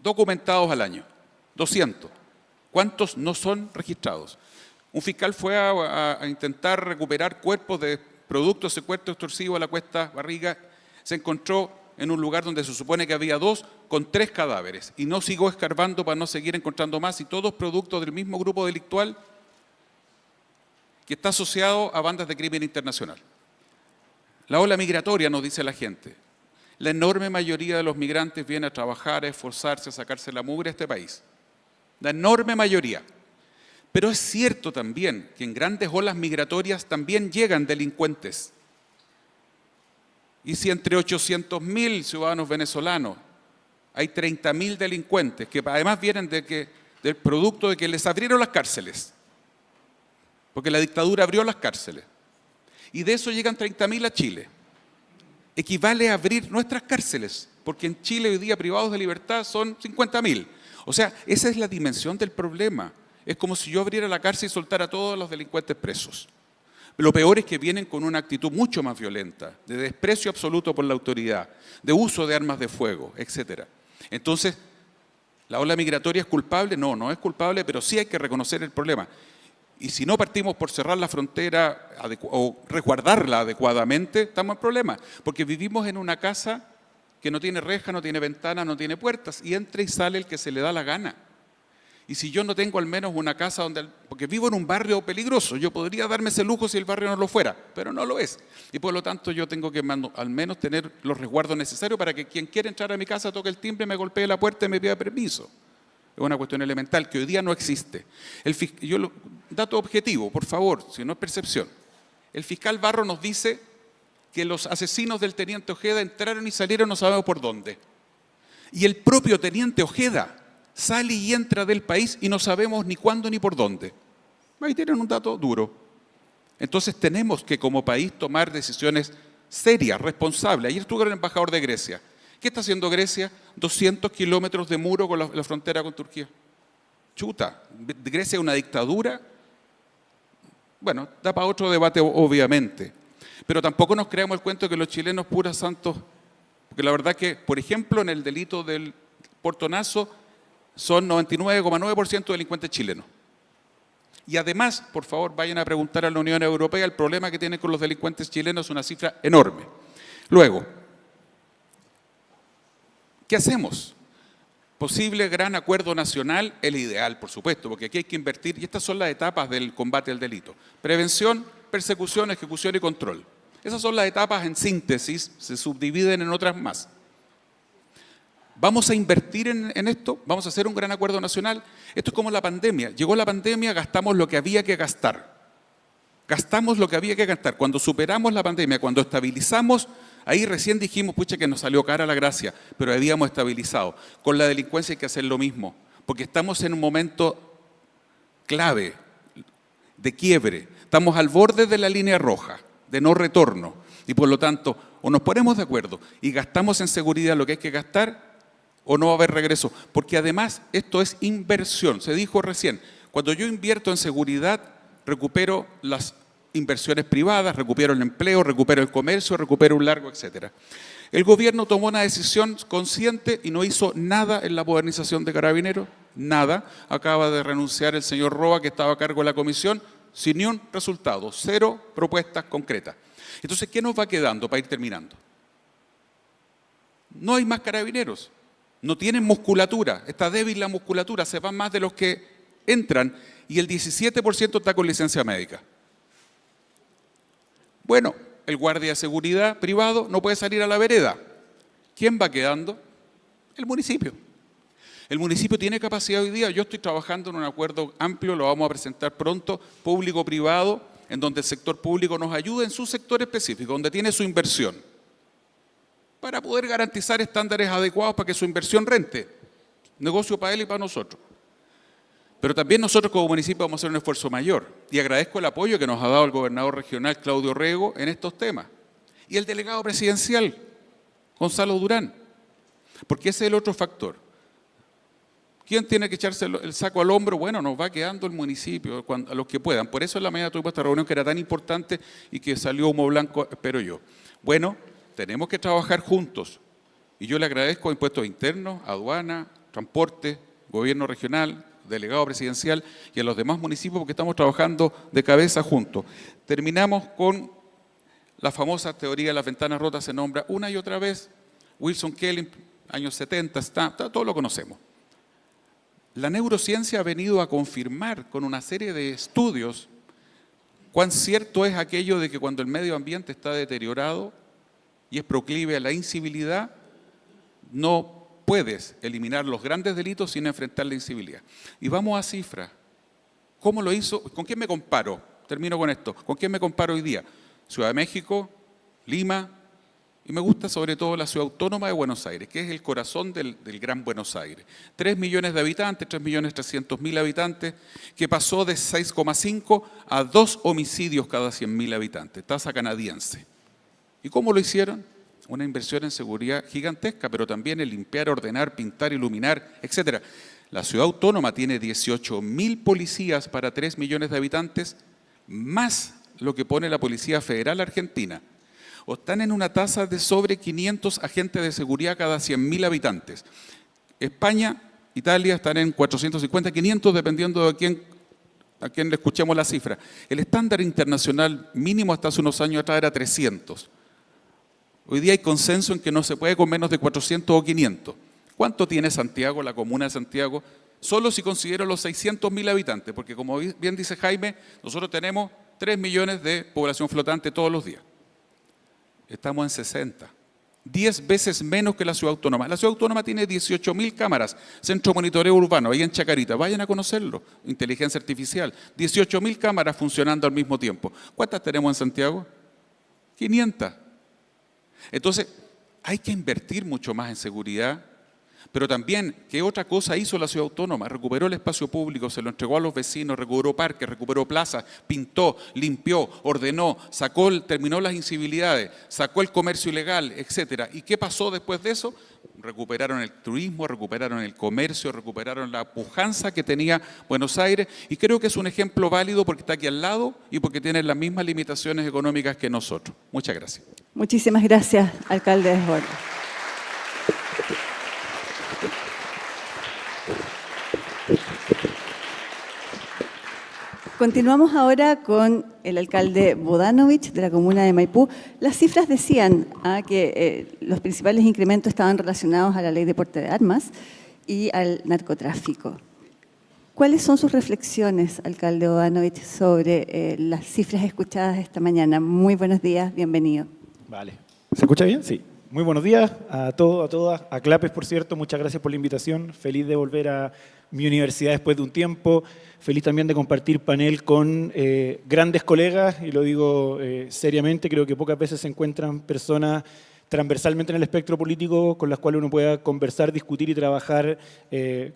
documentados al año. 200. ¿Cuántos no son registrados? Un fiscal fue a intentar recuperar cuerpos de productos de secuestro extorsivo a la Cuesta Barriga, se encontró en un lugar donde se supone que había 2 con 3 cadáveres y no siguió escarbando para no seguir encontrando más, y todos productos del mismo grupo delictual que está asociado a bandas de crimen internacional. La ola migratoria, nos dice la gente. La enorme mayoría de los migrantes viene a trabajar, a esforzarse, a sacarse la mugre a este país. La enorme mayoría. Pero es cierto también que en grandes olas migratorias también llegan delincuentes. Y si entre 800.000 ciudadanos venezolanos hay 30.000 delincuentes, que además vienen del producto de que les abrieron las cárceles, porque la dictadura abrió las cárceles, y de eso llegan 30.000 a Chile, equivale a abrir nuestras cárceles, porque en Chile hoy día privados de libertad son 50.000. O sea, esa es la dimensión del problema. Es como si yo abriera la cárcel y soltara a todos los delincuentes presos. Lo peor es que vienen con una actitud mucho más violenta, de desprecio absoluto por la autoridad, de uso de armas de fuego, etc. Entonces, ¿la ola migratoria es culpable? No, no es culpable, pero sí hay que reconocer el problema. Y si no partimos por cerrar la frontera o resguardarla adecuadamente, estamos en problemas, porque vivimos en una casa que no tiene reja, no tiene ventanas, no tiene puertas, y entra y sale el que se le da la gana. Y si yo no tengo al menos una casa donde, porque vivo en un barrio peligroso, yo podría darme ese lujo si el barrio no lo fuera, pero no lo es. Y por lo tanto yo tengo que al menos tener los resguardos necesarios para que quien quiera entrar a mi casa toque el timbre, me golpee la puerta y me pida permiso. Es una cuestión elemental que hoy día no existe. Dato objetivo, por favor, si no es percepción. El fiscal Barro nos dice que los asesinos del teniente Ojeda entraron y salieron no sabemos por dónde. Y el propio teniente Ojeda sale y entra del país y no sabemos ni cuándo ni por dónde. Ahí tienen un dato duro. Entonces tenemos que como país tomar decisiones serias, responsables. Ayer estuve con el embajador de Grecia. ¿Qué está haciendo Grecia? 200 kilómetros de muro con la frontera con Turquía. Chuta, Grecia es una dictadura. Bueno, da para otro debate obviamente. Pero tampoco nos creamos el cuento de que los chilenos puras santos, porque la verdad que, por ejemplo, en el delito del portonazo, son 99,9% delincuentes chilenos. Y además, por favor, vayan a preguntar a la Unión Europea, el problema que tienen con los delincuentes chilenos es una cifra enorme. Luego, ¿qué hacemos? Posible gran acuerdo nacional, el ideal, por supuesto, porque aquí hay que invertir, y estas son las etapas del combate al delito. Prevención, persecución, ejecución y control. Esas son las etapas en síntesis, se subdividen en otras más. ¿Vamos a invertir en esto? ¿Vamos a hacer un gran acuerdo nacional? Esto es como la pandemia. Llegó la pandemia, gastamos lo que había que gastar. Gastamos lo que había que gastar. Cuando superamos la pandemia, cuando estabilizamos, ahí recién dijimos, pucha, que nos salió cara la gracia, pero habíamos estabilizado. Con la delincuencia hay que hacer lo mismo, porque estamos en un momento clave, de quiebre. Estamos al borde de la línea roja, de no retorno. Y por lo tanto, o nos ponemos de acuerdo y gastamos en seguridad lo que hay que gastar, o no va a haber regreso, porque además esto es inversión. Se dijo recién, cuando yo invierto en seguridad, recupero las inversiones privadas, recupero el empleo, recupero el comercio, recupero un largo, etcétera. El gobierno tomó una decisión consciente y no hizo nada en la modernización de Carabineros, nada. Acaba de renunciar el señor Roa, que estaba a cargo de la comisión, sin ni un resultado, 0 propuestas concretas. Entonces, ¿qué nos va quedando para ir terminando? No hay más carabineros. No tienen musculatura, está débil la musculatura, se van más de los que entran y el 17% está con licencia médica. Bueno, el guardia de seguridad privado no puede salir a la vereda. ¿Quién va quedando? El municipio. El municipio tiene capacidad hoy día. Yo estoy trabajando en un acuerdo amplio, lo vamos a presentar pronto, público-privado, en donde el sector público nos ayude en su sector específico, donde tiene su inversión, para poder garantizar estándares adecuados para que su inversión rente. Negocio para él y para nosotros. Pero también nosotros como municipio vamos a hacer un esfuerzo mayor. Y agradezco el apoyo que nos ha dado el gobernador regional Claudio Rego en estos temas. Y el delegado presidencial, Gonzalo Durán. Porque ese es el otro factor. ¿Quién tiene que echarse el saco al hombro? Bueno, nos va quedando el municipio, a los que puedan. Por eso en la mañana tuvimos esta reunión que era tan importante y que salió humo blanco, espero yo. Bueno, tenemos que trabajar juntos. Y yo le agradezco a Impuestos Internos, Aduana, Transporte, Gobierno Regional, Delegado Presidencial y a los demás municipios porque estamos trabajando de cabeza juntos. Terminamos con la famosa teoría de las ventanas rotas, se nombra una y otra vez. Wilson Kelly, años 70, todo lo conocemos. La neurociencia ha venido a confirmar con una serie de estudios cuán cierto es aquello de que cuando el medio ambiente está deteriorado y es proclive a la incivilidad, no puedes eliminar los grandes delitos sin enfrentar la incivilidad. Y vamos a cifras. ¿Cómo lo hizo? ¿Con quién me comparo? Termino con esto. ¿Con quién me comparo hoy día? Ciudad de México, Lima, y me gusta sobre todo la ciudad autónoma de Buenos Aires, que es el corazón del Gran Buenos Aires. 3 millones de habitantes, 3.300.000 habitantes, que pasó de 6,5 a 2 homicidios cada 100.000 habitantes, tasa canadiense. ¿Y cómo lo hicieron? Una inversión en seguridad gigantesca, pero también en limpiar, ordenar, pintar, iluminar, etc. La ciudad autónoma tiene 18.000 policías para 3 millones de habitantes, más lo que pone la Policía Federal Argentina. O están en una tasa de sobre 500 agentes de seguridad cada 100.000 habitantes. España, Italia están en 450, 500, dependiendo de a quién le escuchemos la cifra. El estándar internacional mínimo hasta hace unos años atrás era 300. Hoy día hay consenso en que no se puede con menos de 400 o 500. ¿Cuánto tiene Santiago, la comuna de Santiago? Solo si considero los 600.000 habitantes, porque como bien dice Jaime, nosotros tenemos 3 millones de población flotante todos los días. Estamos en 60. 10 veces menos que la ciudad autónoma. La ciudad autónoma tiene 18.000 cámaras, centro de monitoreo urbano, ahí en Chacarita. Vayan a conocerlo, inteligencia artificial. 18.000 cámaras funcionando al mismo tiempo. ¿Cuántas tenemos en Santiago? 500. Entonces, hay que invertir mucho más en seguridad, pero también, ¿qué otra cosa hizo la ciudad autónoma? Recuperó el espacio público, se lo entregó a los vecinos, recuperó parques, recuperó plazas, pintó, limpió, ordenó, terminó las incivilidades, sacó el comercio ilegal, etc. ¿Y qué pasó después de eso? Recuperaron el turismo, recuperaron el comercio, recuperaron la pujanza que tenía Buenos Aires, y creo que es un ejemplo válido porque está aquí al lado y porque tiene las mismas limitaciones económicas que nosotros. Muchas gracias. Muchísimas gracias, alcalde Desbordes. Continuamos ahora con el alcalde Bodanovich de la comuna de Maipú. Las cifras decían que los principales incrementos estaban relacionados a la ley de porte de armas y al narcotráfico. ¿Cuáles son sus reflexiones, alcalde Bodanovich, sobre las cifras escuchadas esta mañana? Muy buenos días, bienvenido. Vale. ¿Se escucha bien? Sí. Muy buenos días a todos, a todas. A Clapes, por cierto, muchas gracias por la invitación. Feliz de volver a mi universidad después de un tiempo. Feliz también de compartir panel con grandes colegas, y lo digo seriamente, creo que pocas veces se encuentran personas transversalmente en el espectro político con las cuales uno pueda conversar, discutir y trabajar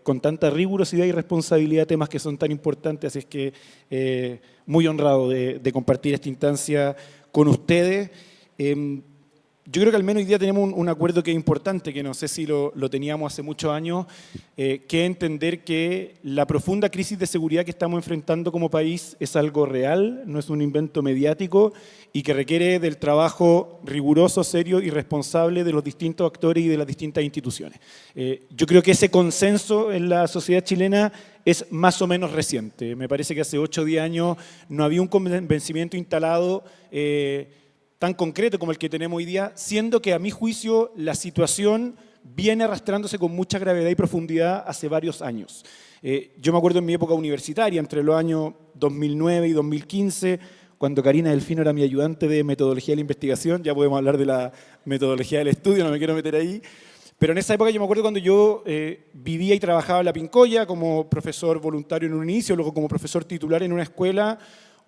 con tanta rigurosidad y responsabilidad temas que son tan importantes. Así es que muy honrado de compartir esta instancia con ustedes. Yo creo que al menos hoy día tenemos un acuerdo que es importante, que no sé si lo teníamos hace muchos años, que es entender que la profunda crisis de seguridad que estamos enfrentando como país es algo real, no es un invento mediático y que requiere del trabajo riguroso, serio y responsable de los distintos actores y de las distintas instituciones. Yo creo que ese consenso en la sociedad chilena es más o menos reciente. Me parece que hace 8 o 10 años no había un convencimiento instalado tan concreto como el que tenemos hoy día, siendo que a mi juicio la situación viene arrastrándose con mucha gravedad y profundidad hace varios años. Yo me acuerdo en mi época universitaria, entre los años 2009 y 2015, cuando Karina Delfino era mi ayudante de metodología de la investigación, ya podemos hablar de la metodología del estudio, no me quiero meter ahí, pero en esa época yo me acuerdo cuando yo vivía y trabajaba en La Pincoya como profesor voluntario en un inicio, luego como profesor titular en una escuela,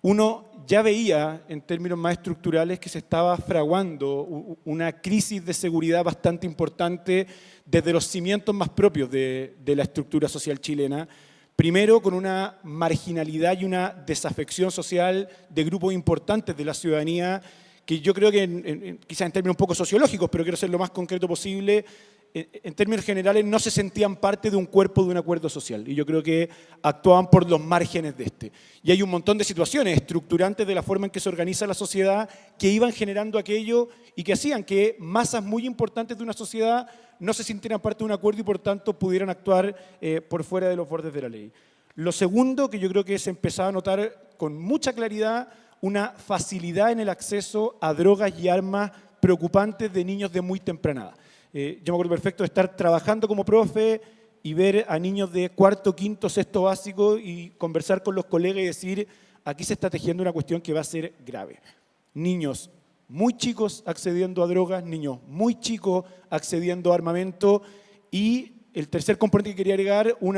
uno ya veía, en términos más estructurales, que se estaba fraguando una crisis de seguridad bastante importante desde los cimientos más propios de la estructura social chilena. Primero, con una marginalidad y una desafección social de grupos importantes de la ciudadanía, que yo creo que, quizás en términos un poco sociológicos, pero quiero ser lo más concreto posible, en términos generales, no se sentían parte de un cuerpo de un acuerdo social. Y yo creo que actuaban por los márgenes de este. Y hay un montón de situaciones estructurantes de la forma en que se organiza la sociedad que iban generando aquello y que hacían que masas muy importantes de una sociedad no se sintieran parte de un acuerdo y por tanto pudieran actuar por fuera de los bordes de la ley. Lo segundo, que yo creo que se empezaba a notar con mucha claridad, una facilidad en el acceso a drogas y armas preocupantes de niños de muy temprana edad. Yo me acuerdo perfecto de estar trabajando como profe y ver a niños de cuarto, quinto, sexto básico y conversar con los colegas y decir, aquí se está tejiendo una cuestión que va a ser grave. Niños muy chicos accediendo a drogas, niños muy chicos accediendo a armamento y el tercer componente que quería agregar, un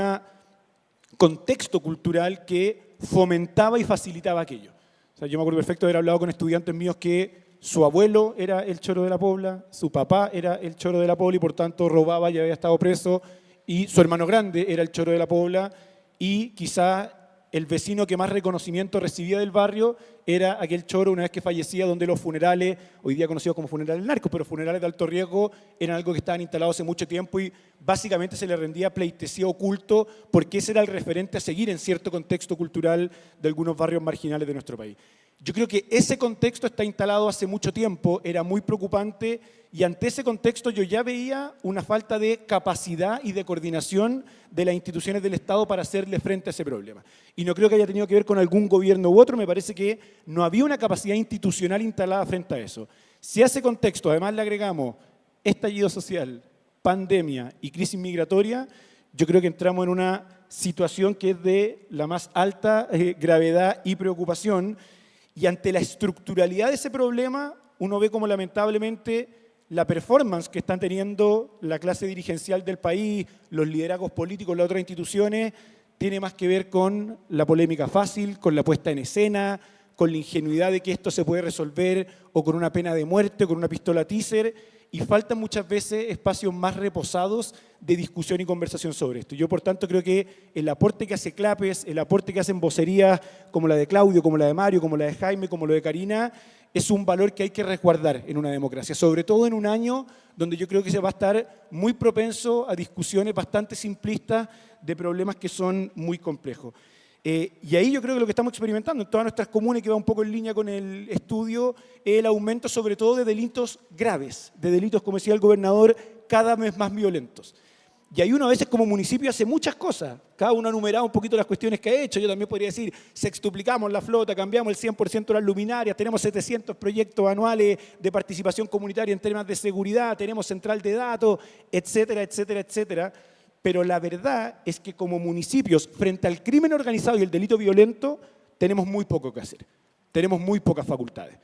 contexto cultural que fomentaba y facilitaba aquello. O sea, yo me acuerdo perfecto de haber hablado con estudiantes míos que su abuelo era el choro de la pobla, su papá era el choro de la pobla y por tanto robaba y había estado preso, y su hermano grande era el choro de la pobla y quizá el vecino que más reconocimiento recibía del barrio era aquel choro una vez que fallecía, donde los funerales, hoy día conocidos como funerales narcos, pero funerales de alto riesgo eran algo que estaban instalados hace mucho tiempo y básicamente se le rendía pleitesía oculto porque ese era el referente a seguir en cierto contexto cultural de algunos barrios marginales de nuestro país. Yo creo que ese contexto está instalado hace mucho tiempo, era muy preocupante y ante ese contexto yo ya veía una falta de capacidad y de coordinación de las instituciones del Estado para hacerle frente a ese problema. Y no creo que haya tenido que ver con algún gobierno u otro, me parece que no había una capacidad institucional instalada frente a eso. Si a ese contexto además le agregamos estallido social, pandemia y crisis migratoria, yo creo que entramos en una situación que es de la más alta gravedad y preocupación. Y ante la estructuralidad de ese problema, uno ve como lamentablemente la performance que están teniendo la clase dirigencial del país, los liderazgos políticos, las otras instituciones, tiene más que ver con la polémica fácil, con la puesta en escena, con la ingenuidad de que esto se puede resolver o con una pena de muerte, o con una pistola teaser, y faltan muchas veces espacios más reposados de discusión y conversación sobre esto. Yo, por tanto, creo que el aporte que hace Clapes, el aporte que hacen vocerías como la de Claudio, como la de Mario, como la de Jaime, como lo de Karina, es un valor que hay que resguardar en una democracia, sobre todo en un año donde yo creo que se va a estar muy propenso a discusiones bastante simplistas de problemas que son muy complejos. Y ahí yo creo que lo que estamos experimentando en todas nuestras comunas, que va un poco en línea con el estudio, es el aumento sobre todo de delitos graves, de delitos, como decía el gobernador, cada vez más violentos. Y ahí uno a veces como municipio hace muchas cosas, cada uno ha numerado un poquito las cuestiones que ha hecho, yo también podría decir, sextuplicamos la flota, cambiamos el 100% de las luminarias, tenemos 700 proyectos anuales de participación comunitaria en temas de seguridad, tenemos central de datos, etcétera, etcétera, etcétera. Pero la verdad es que como municipios, frente al crimen organizado y el delito violento, tenemos muy poco que hacer. Tenemos muy pocas facultades.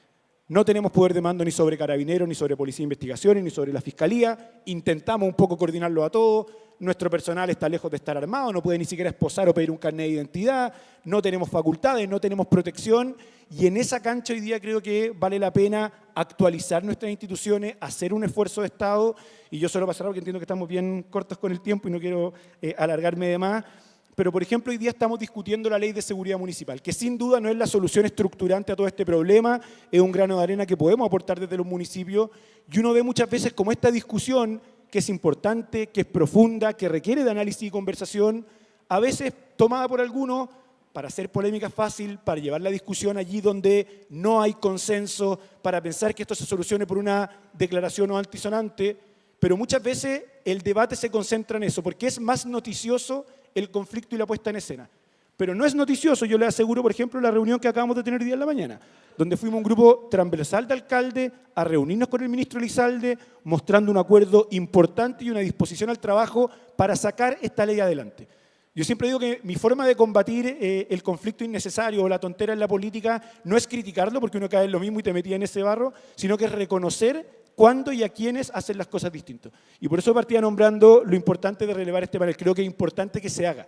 No tenemos poder de mando ni sobre carabineros, ni sobre policía de investigaciones, ni sobre la fiscalía. Intentamos un poco coordinarlo a todos. Nuestro personal está lejos de estar armado, no puede ni siquiera esposar o pedir un carnet de identidad. No tenemos facultades, no tenemos protección. Y en esa cancha hoy día creo que vale la pena actualizar nuestras instituciones, hacer un esfuerzo de Estado. Y yo solo pasaré porque entiendo que estamos bien cortos con el tiempo y no quiero alargarme de más. Pero, por ejemplo, hoy día estamos discutiendo la Ley de Seguridad Municipal, que sin duda no es la solución estructurante a todo este problema, es un grano de arena que podemos aportar desde los municipios, y uno ve muchas veces como esta discusión, que es importante, que es profunda, que requiere de análisis y conversación, a veces tomada por algunos para hacer polémica fácil, para llevar la discusión allí donde no hay consenso, para pensar que esto se solucione por una declaración o altisonante, pero muchas veces el debate se concentra en eso, porque es más noticioso el conflicto y la puesta en escena. Pero no es noticioso, yo le aseguro, por ejemplo, la reunión que acabamos de tener hoy día en la mañana, donde fuimos un grupo transversal de alcaldes a reunirnos con el ministro Elizalde, mostrando un acuerdo importante y una disposición al trabajo para sacar esta ley adelante. Yo siempre digo que mi forma de combatir el conflicto innecesario o la tontera en la política no es criticarlo, porque uno cae en lo mismo y te metía en ese barro, sino que es reconocer cuándo y a quiénes hacen las cosas distintas. Y por eso partía nombrando lo importante de relevar este panel. Creo que es importante que se haga.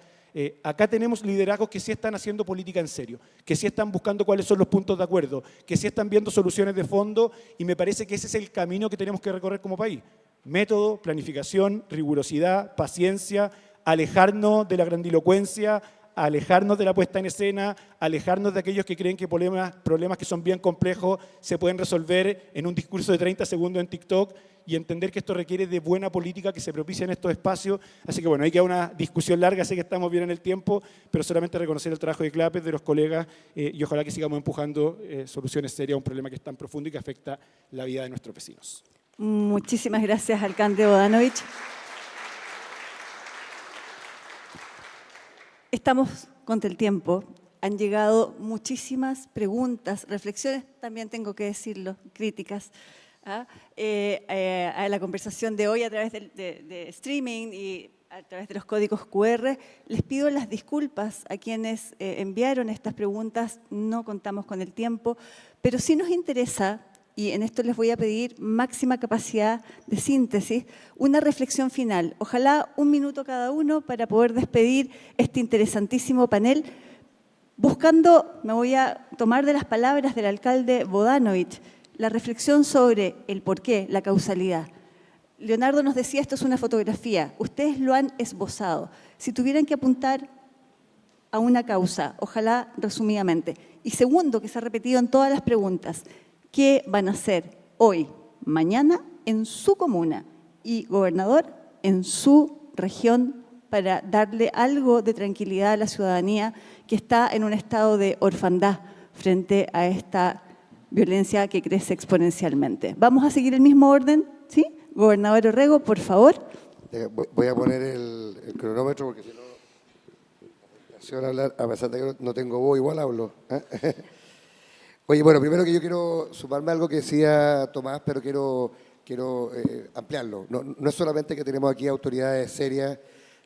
Acá tenemos liderazgos que sí están haciendo política en serio, que sí están buscando cuáles son los puntos de acuerdo, que sí están viendo soluciones de fondo, y me parece que ese es el camino que tenemos que recorrer como país. Método, planificación, rigurosidad, paciencia, alejarnos de la grandilocuencia, a alejarnos de la puesta en escena, a alejarnos de aquellos que creen que problemas que son bien complejos se pueden resolver en un discurso de 30 segundos en TikTok, y entender que esto requiere de buena política que se propicie en estos espacios. Así que bueno, hay que dar una discusión larga, sé que estamos bien en el tiempo, pero solamente reconocer el trabajo de CLAPES, de los colegas, y ojalá que sigamos empujando soluciones serias a un problema que es tan profundo y que afecta la vida de nuestros vecinos. Muchísimas gracias, alcalde Bodanovich. Estamos contra el tiempo. Han llegado muchísimas preguntas, reflexiones, también tengo que decirlo, críticas, a la conversación de hoy a través de streaming y a través de los códigos QR. Les pido las disculpas a quienes enviaron estas preguntas, no contamos con el tiempo, pero sí nos interesa, y en esto les voy a pedir máxima capacidad de síntesis, una reflexión final. Ojalá 1 minuto cada uno para poder despedir este interesantísimo panel, buscando, me voy a tomar de las palabras del alcalde Bodanovich, la reflexión sobre el porqué, la causalidad. Leonardo nos decía, esto es una fotografía, ustedes lo han esbozado. Si tuvieran que apuntar a una causa, ojalá resumidamente. Y segundo, que se ha repetido en todas las preguntas, ¿qué van a hacer hoy, mañana, en su comuna y, gobernador, en su región para darle algo de tranquilidad a la ciudadanía que está en un estado de orfandad frente a esta violencia que crece exponencialmente? ¿Vamos a seguir el mismo orden? ¿Sí? Gobernador Orrego, por favor. Voy a poner el cronómetro porque si no, hablar, a pesar de que no tengo voz, igual hablo. Oye, bueno, primero que yo quiero sumarme a algo que decía Tomás, pero quiero ampliarlo. No es solamente que tenemos aquí autoridades serias,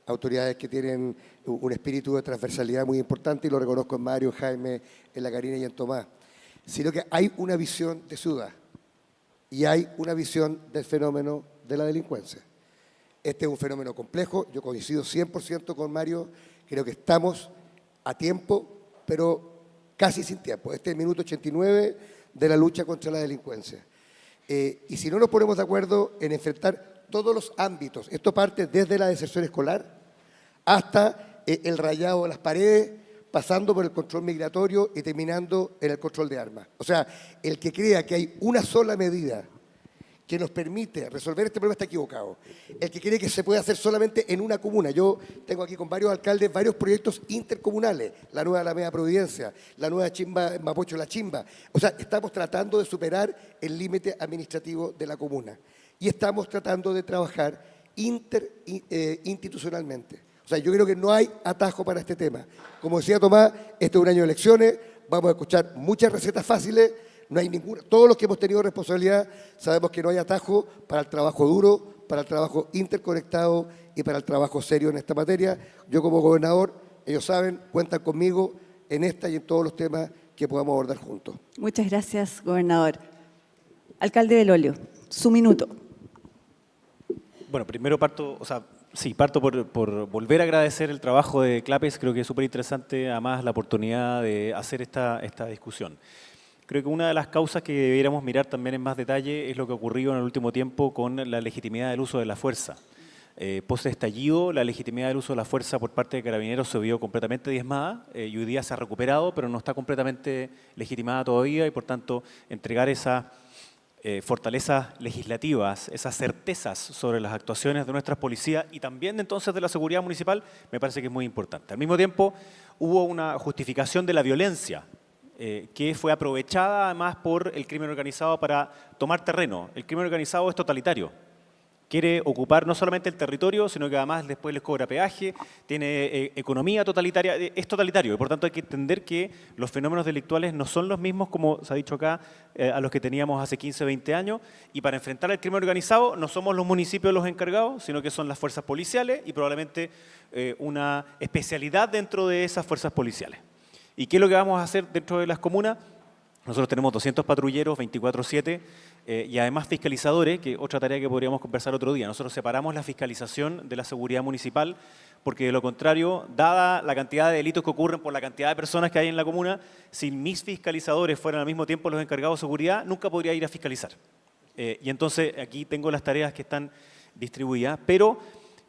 autoridades que tienen un espíritu de transversalidad muy importante, y lo reconozco en Mario, en Jaime, en la Karina y en Tomás, sino que hay una visión de ciudad y hay una visión del fenómeno de la delincuencia. Este es un fenómeno complejo, yo coincido 100% con Mario, creo que estamos a tiempo, pero casi sin tiempo. Este es el minuto 89 de la lucha contra la delincuencia. Y si no nos ponemos de acuerdo en enfrentar todos los ámbitos, esto parte desde la deserción escolar hasta el rayado de las paredes, pasando por el control migratorio y terminando en el control de armas. O sea, el que crea que hay una sola medida que nos permite resolver este problema está equivocado. El que cree que se puede hacer solamente en una comuna. Yo tengo aquí con varios alcaldes varios proyectos intercomunales, la nueva Alameda Providencia, la nueva Chimba, Mapocho La Chimba. O sea, estamos tratando de superar el límite administrativo de la comuna y estamos tratando de trabajar institucionalmente. O sea, yo creo que no hay atajo para este tema. Como decía Tomás, este es un año de elecciones, vamos a escuchar muchas recetas fáciles, no hay ninguna. Todos los que hemos tenido responsabilidad sabemos que no hay atajo para el trabajo duro, para el trabajo interconectado y para el trabajo serio en esta materia. Yo como gobernador, ellos saben, cuentan conmigo en esta y en todos los temas que podamos abordar juntos. Muchas gracias, gobernador. Alcalde Belolio, su minuto. Bueno, primero parto por volver a agradecer el trabajo de CLAPES. Creo que es súper interesante, además, la oportunidad de hacer esta discusión. Creo que una de las causas que debiéramos mirar también en más detalle es lo que ha ocurrido en el último tiempo con la legitimidad del uso de la fuerza. Post-estallido, la legitimidad del uso de la fuerza por parte de Carabineros se vio completamente diezmada y hoy día se ha recuperado, pero no está completamente legitimada todavía, y por tanto entregar esas fortalezas legislativas, esas certezas sobre las actuaciones de nuestras policías y también entonces de la seguridad municipal, me parece que es muy importante. Al mismo tiempo, hubo una justificación de la violencia que fue aprovechada además por el crimen organizado para tomar terreno. El crimen organizado es totalitario. Quiere ocupar no solamente el territorio, sino que además después les cobra peaje, tiene economía totalitaria, es totalitario. Y por tanto hay que entender que los fenómenos delictuales no son los mismos, como se ha dicho acá, a los que teníamos hace 15, 20 años. Y para enfrentar el crimen organizado no somos los municipios los encargados, sino que son las fuerzas policiales y probablemente una especialidad dentro de esas fuerzas policiales. ¿Y qué es lo que vamos a hacer dentro de las comunas? Nosotros tenemos 200 patrulleros 24/7 y además fiscalizadores, que otra tarea que podríamos conversar otro día. Nosotros separamos la fiscalización de la seguridad municipal porque de lo contrario, dada la cantidad de delitos que ocurren por la cantidad de personas que hay en la comuna, si mis fiscalizadores fueran al mismo tiempo los encargados de seguridad, nunca podría ir a fiscalizar. Y entonces aquí tengo las tareas que están distribuidas, pero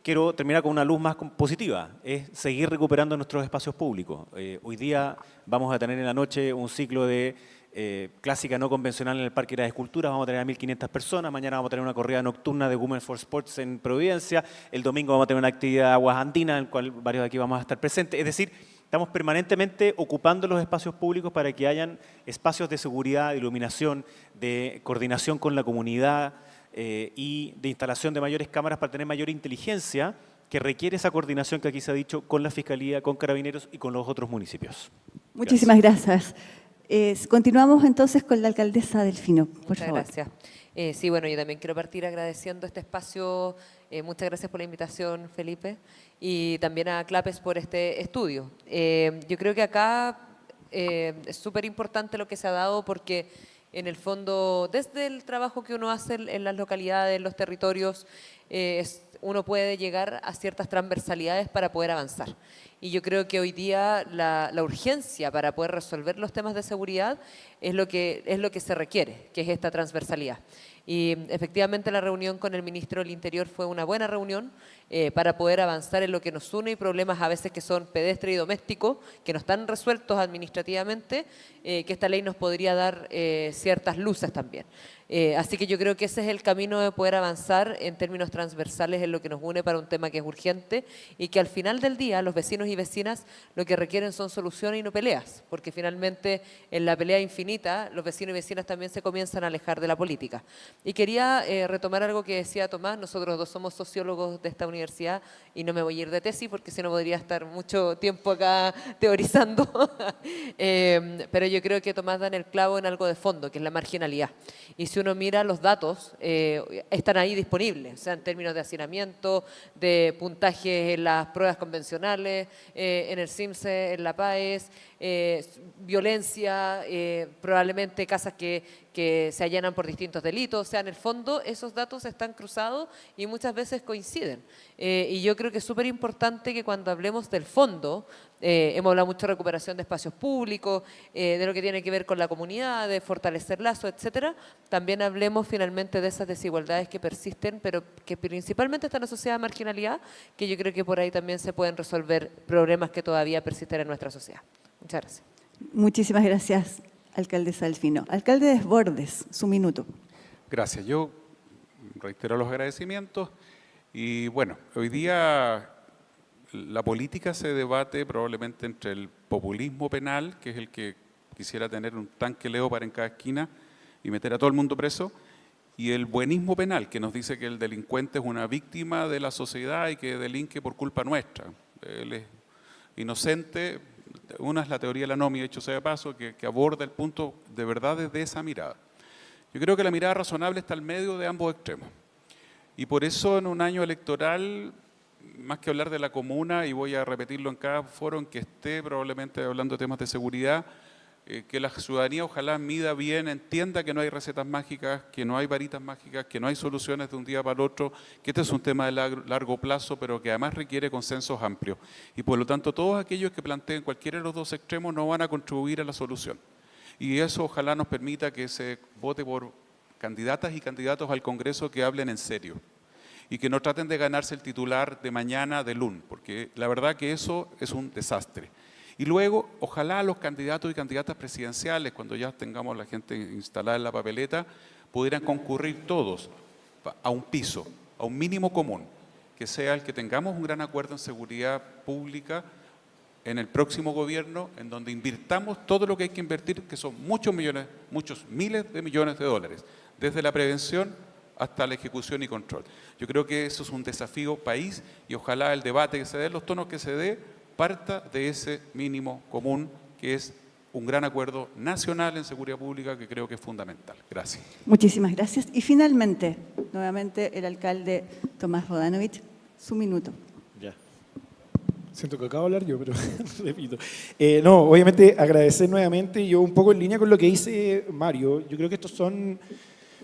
quiero terminar con una luz más positiva, es seguir recuperando nuestros espacios públicos. Hoy día vamos a tener en la noche un ciclo de clásica no convencional en el Parque de las Esculturas, vamos a tener a 1.500 personas, mañana vamos a tener una corrida nocturna de Women for Sports en Providencia, el domingo vamos a tener una actividad de aguas andinas, en la cual varios de aquí vamos a estar presentes. Es decir, estamos permanentemente ocupando los espacios públicos para que hayan espacios de seguridad, de iluminación, de coordinación con la comunidad y de instalación de mayores cámaras para tener mayor inteligencia que requiere esa coordinación que aquí se ha dicho con la Fiscalía, con Carabineros y con los otros municipios. Muchísimas gracias. Continuamos entonces con la alcaldesa Delfino, por Muchas favor. gracias. Sí, bueno, yo también quiero partir agradeciendo este espacio. Muchas gracias por la invitación, Felipe, y también a Clapes por este estudio. Yo creo que acá es súper importante lo que se ha dado porque en el fondo, desde el trabajo que uno hace en las localidades, en los territorios, uno puede llegar a ciertas transversalidades para poder avanzar. Y yo creo que hoy día la urgencia para poder resolver los temas de seguridad es lo que se requiere, que es esta transversalidad. Y efectivamente la reunión con el ministro del Interior fue una buena reunión para poder avanzar en lo que nos une y problemas a veces que son pedestre y domésticos, que no están resueltos administrativamente, que esta ley nos podría dar ciertas luces también. Así que yo creo que ese es el camino de poder avanzar en términos transversales en lo que nos une para un tema que es urgente y que al final del día los vecinos y vecinas lo que requieren son soluciones y no peleas, porque finalmente en la pelea infinita los vecinos y vecinas también se comienzan a alejar de la política. Y quería retomar algo que decía Tomás, nosotros dos somos sociólogos de esta universidad y no me voy a ir de tesis porque si no podría estar mucho tiempo acá teorizando, pero yo creo que Tomás da en el clavo en algo de fondo, que es la marginalidad. Y si uno mira los datos, están ahí disponibles, o sea, en términos de hacinamiento, de puntajes en las pruebas convencionales, en el CIMSE, en la PAES, violencia, probablemente casas que se allanan por distintos delitos. O sea, en el fondo esos datos están cruzados y muchas veces coinciden. Y yo creo que es súper importante que cuando hablemos del fondo, hemos hablado mucho de recuperación de espacios públicos, de lo que tiene que ver con la comunidad, de fortalecer lazos, etcétera. También hablemos finalmente de esas desigualdades que persisten, pero que principalmente están asociadas a marginalidad, que yo creo que por ahí también se pueden resolver problemas que todavía persisten en nuestra sociedad. Muchas gracias. Muchísimas gracias, alcaldesa Delfino. Alcalde Desbordes, su minuto. Gracias. Yo reitero los agradecimientos y bueno, hoy día la política se debate probablemente entre el populismo penal, que es el que quisiera tener un tanque Leopard en cada esquina y meter a todo el mundo preso, y el buenismo penal, que nos dice que el delincuente es una víctima de la sociedad y que delinque por culpa nuestra. Él es inocente. Una es la teoría de la anomia, hecho sea de paso, que aborda el punto de verdad desde esa mirada. Yo creo que la mirada razonable está al medio de ambos extremos. Y por eso en un año electoral, más que hablar de la comuna, y voy a repetirlo en cada foro en que esté, probablemente hablando de temas de seguridad, que la ciudadanía ojalá mida bien, entienda que no hay recetas mágicas, que no hay varitas mágicas, que no hay soluciones de un día para el otro, que este es un tema de largo plazo, pero que además requiere consensos amplios. Y por lo tanto, todos aquellos que planteen cualquiera de los dos extremos no van a contribuir a la solución. Y eso ojalá nos permita que se vote por candidatas y candidatos al Congreso que hablen en serio y que no traten de ganarse el titular de mañana de LUN, porque la verdad que eso es un desastre. Y luego, ojalá los candidatos y candidatas presidenciales, cuando ya tengamos la gente instalada en la papeleta, pudieran concurrir todos a un piso, a un mínimo común, que sea el que tengamos un gran acuerdo en seguridad pública en el próximo gobierno, en donde invirtamos todo lo que hay que invertir, que son muchos millones, muchos miles de millones de dólares, desde la prevención hasta la ejecución y control. Yo creo que eso es un desafío país y ojalá el debate que se dé, los tonos que se dé, parta de ese mínimo común que es un gran acuerdo nacional en seguridad pública que creo que es fundamental. Gracias. Muchísimas gracias. Y finalmente, nuevamente, el alcalde Tomás Bodanovich, su minuto. Ya. Siento que acabo de hablar yo, pero repito. No, obviamente agradecer nuevamente, yo un poco en línea con lo que dice Mario, yo creo que estos son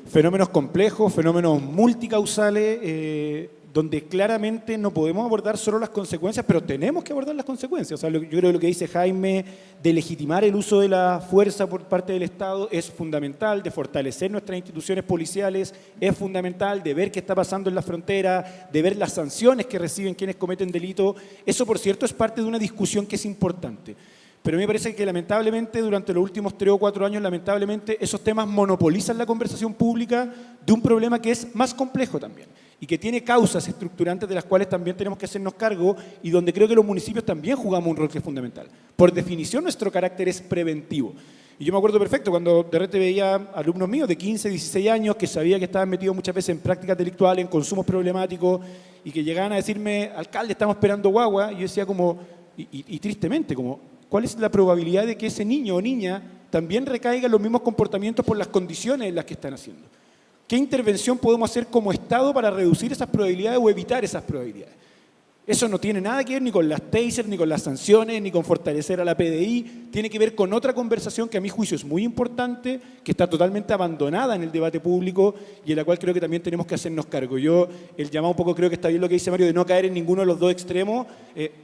fenómenos complejos, fenómenos multicausales. donde claramente no podemos abordar solo las consecuencias, pero tenemos que abordar las consecuencias. O sea, yo creo que lo que dice Jaime de legitimar el uso de la fuerza por parte del Estado es fundamental, de fortalecer nuestras instituciones policiales es fundamental, de ver qué está pasando en la frontera, de ver las sanciones que reciben quienes cometen delito. Eso, por cierto, es parte de una discusión que es importante. Pero a mí me parece que lamentablemente durante los últimos 3 o 4 años, lamentablemente, esos temas monopolizan la conversación pública de un problema que es más complejo también y que tiene causas estructurantes de las cuales también tenemos que hacernos cargo y donde creo que los municipios también jugamos un rol que es fundamental. Por definición, nuestro carácter es preventivo. Y yo me acuerdo perfecto cuando de repente veía alumnos míos de 15, 16 años que sabía que estaban metidos muchas veces en prácticas delictuales, en consumos problemáticos y que llegaban a decirme, alcalde, estamos esperando guagua. Y yo decía como, y tristemente, como, ¿cuál es la probabilidad de que ese niño o niña también recaiga en los mismos comportamientos por las condiciones en las que están haciendo? ¿Qué intervención podemos hacer como Estado para reducir esas probabilidades o evitar esas probabilidades? Eso no tiene nada que ver ni con las tasers, ni con las sanciones, ni con fortalecer a la PDI. Tiene que ver con otra conversación que a mi juicio es muy importante, que está totalmente abandonada en el debate público y en la cual creo que también tenemos que hacernos cargo. Yo, el llamado un poco creo que está bien lo que dice Mario, de no caer en ninguno de los dos extremos,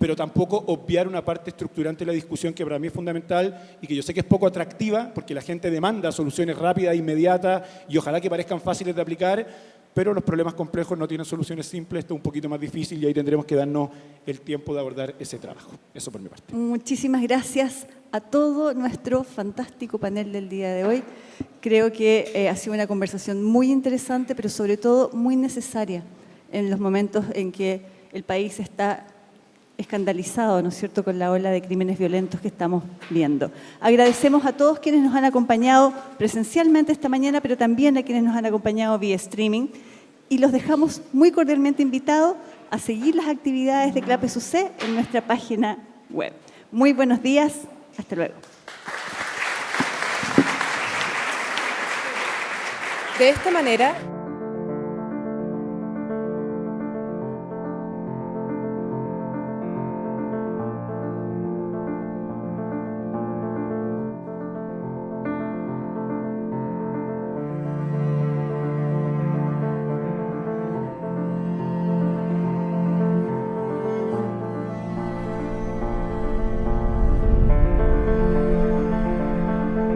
pero tampoco obviar una parte estructurante de la discusión que para mí es fundamental y que yo sé que es poco atractiva porque la gente demanda soluciones rápidas, inmediatas y ojalá que parezcan fáciles de aplicar, pero los problemas complejos no tienen soluciones simples, esto es un poquito más difícil y ahí tendremos que darnos el tiempo de abordar ese trabajo. Eso por mi parte. Muchísimas gracias a todo nuestro fantástico panel del día de hoy. Creo que ha sido una conversación muy interesante, pero sobre todo muy necesaria en los momentos en que el país está escandalizado, ¿no es cierto?, con la ola de crímenes violentos que estamos viendo. Agradecemos a todos quienes nos han acompañado presencialmente esta mañana, pero también a quienes nos han acompañado vía streaming, y los dejamos muy cordialmente invitados a seguir las actividades de CLAPES UC en nuestra página web. Muy buenos días, hasta luego. De esta manera,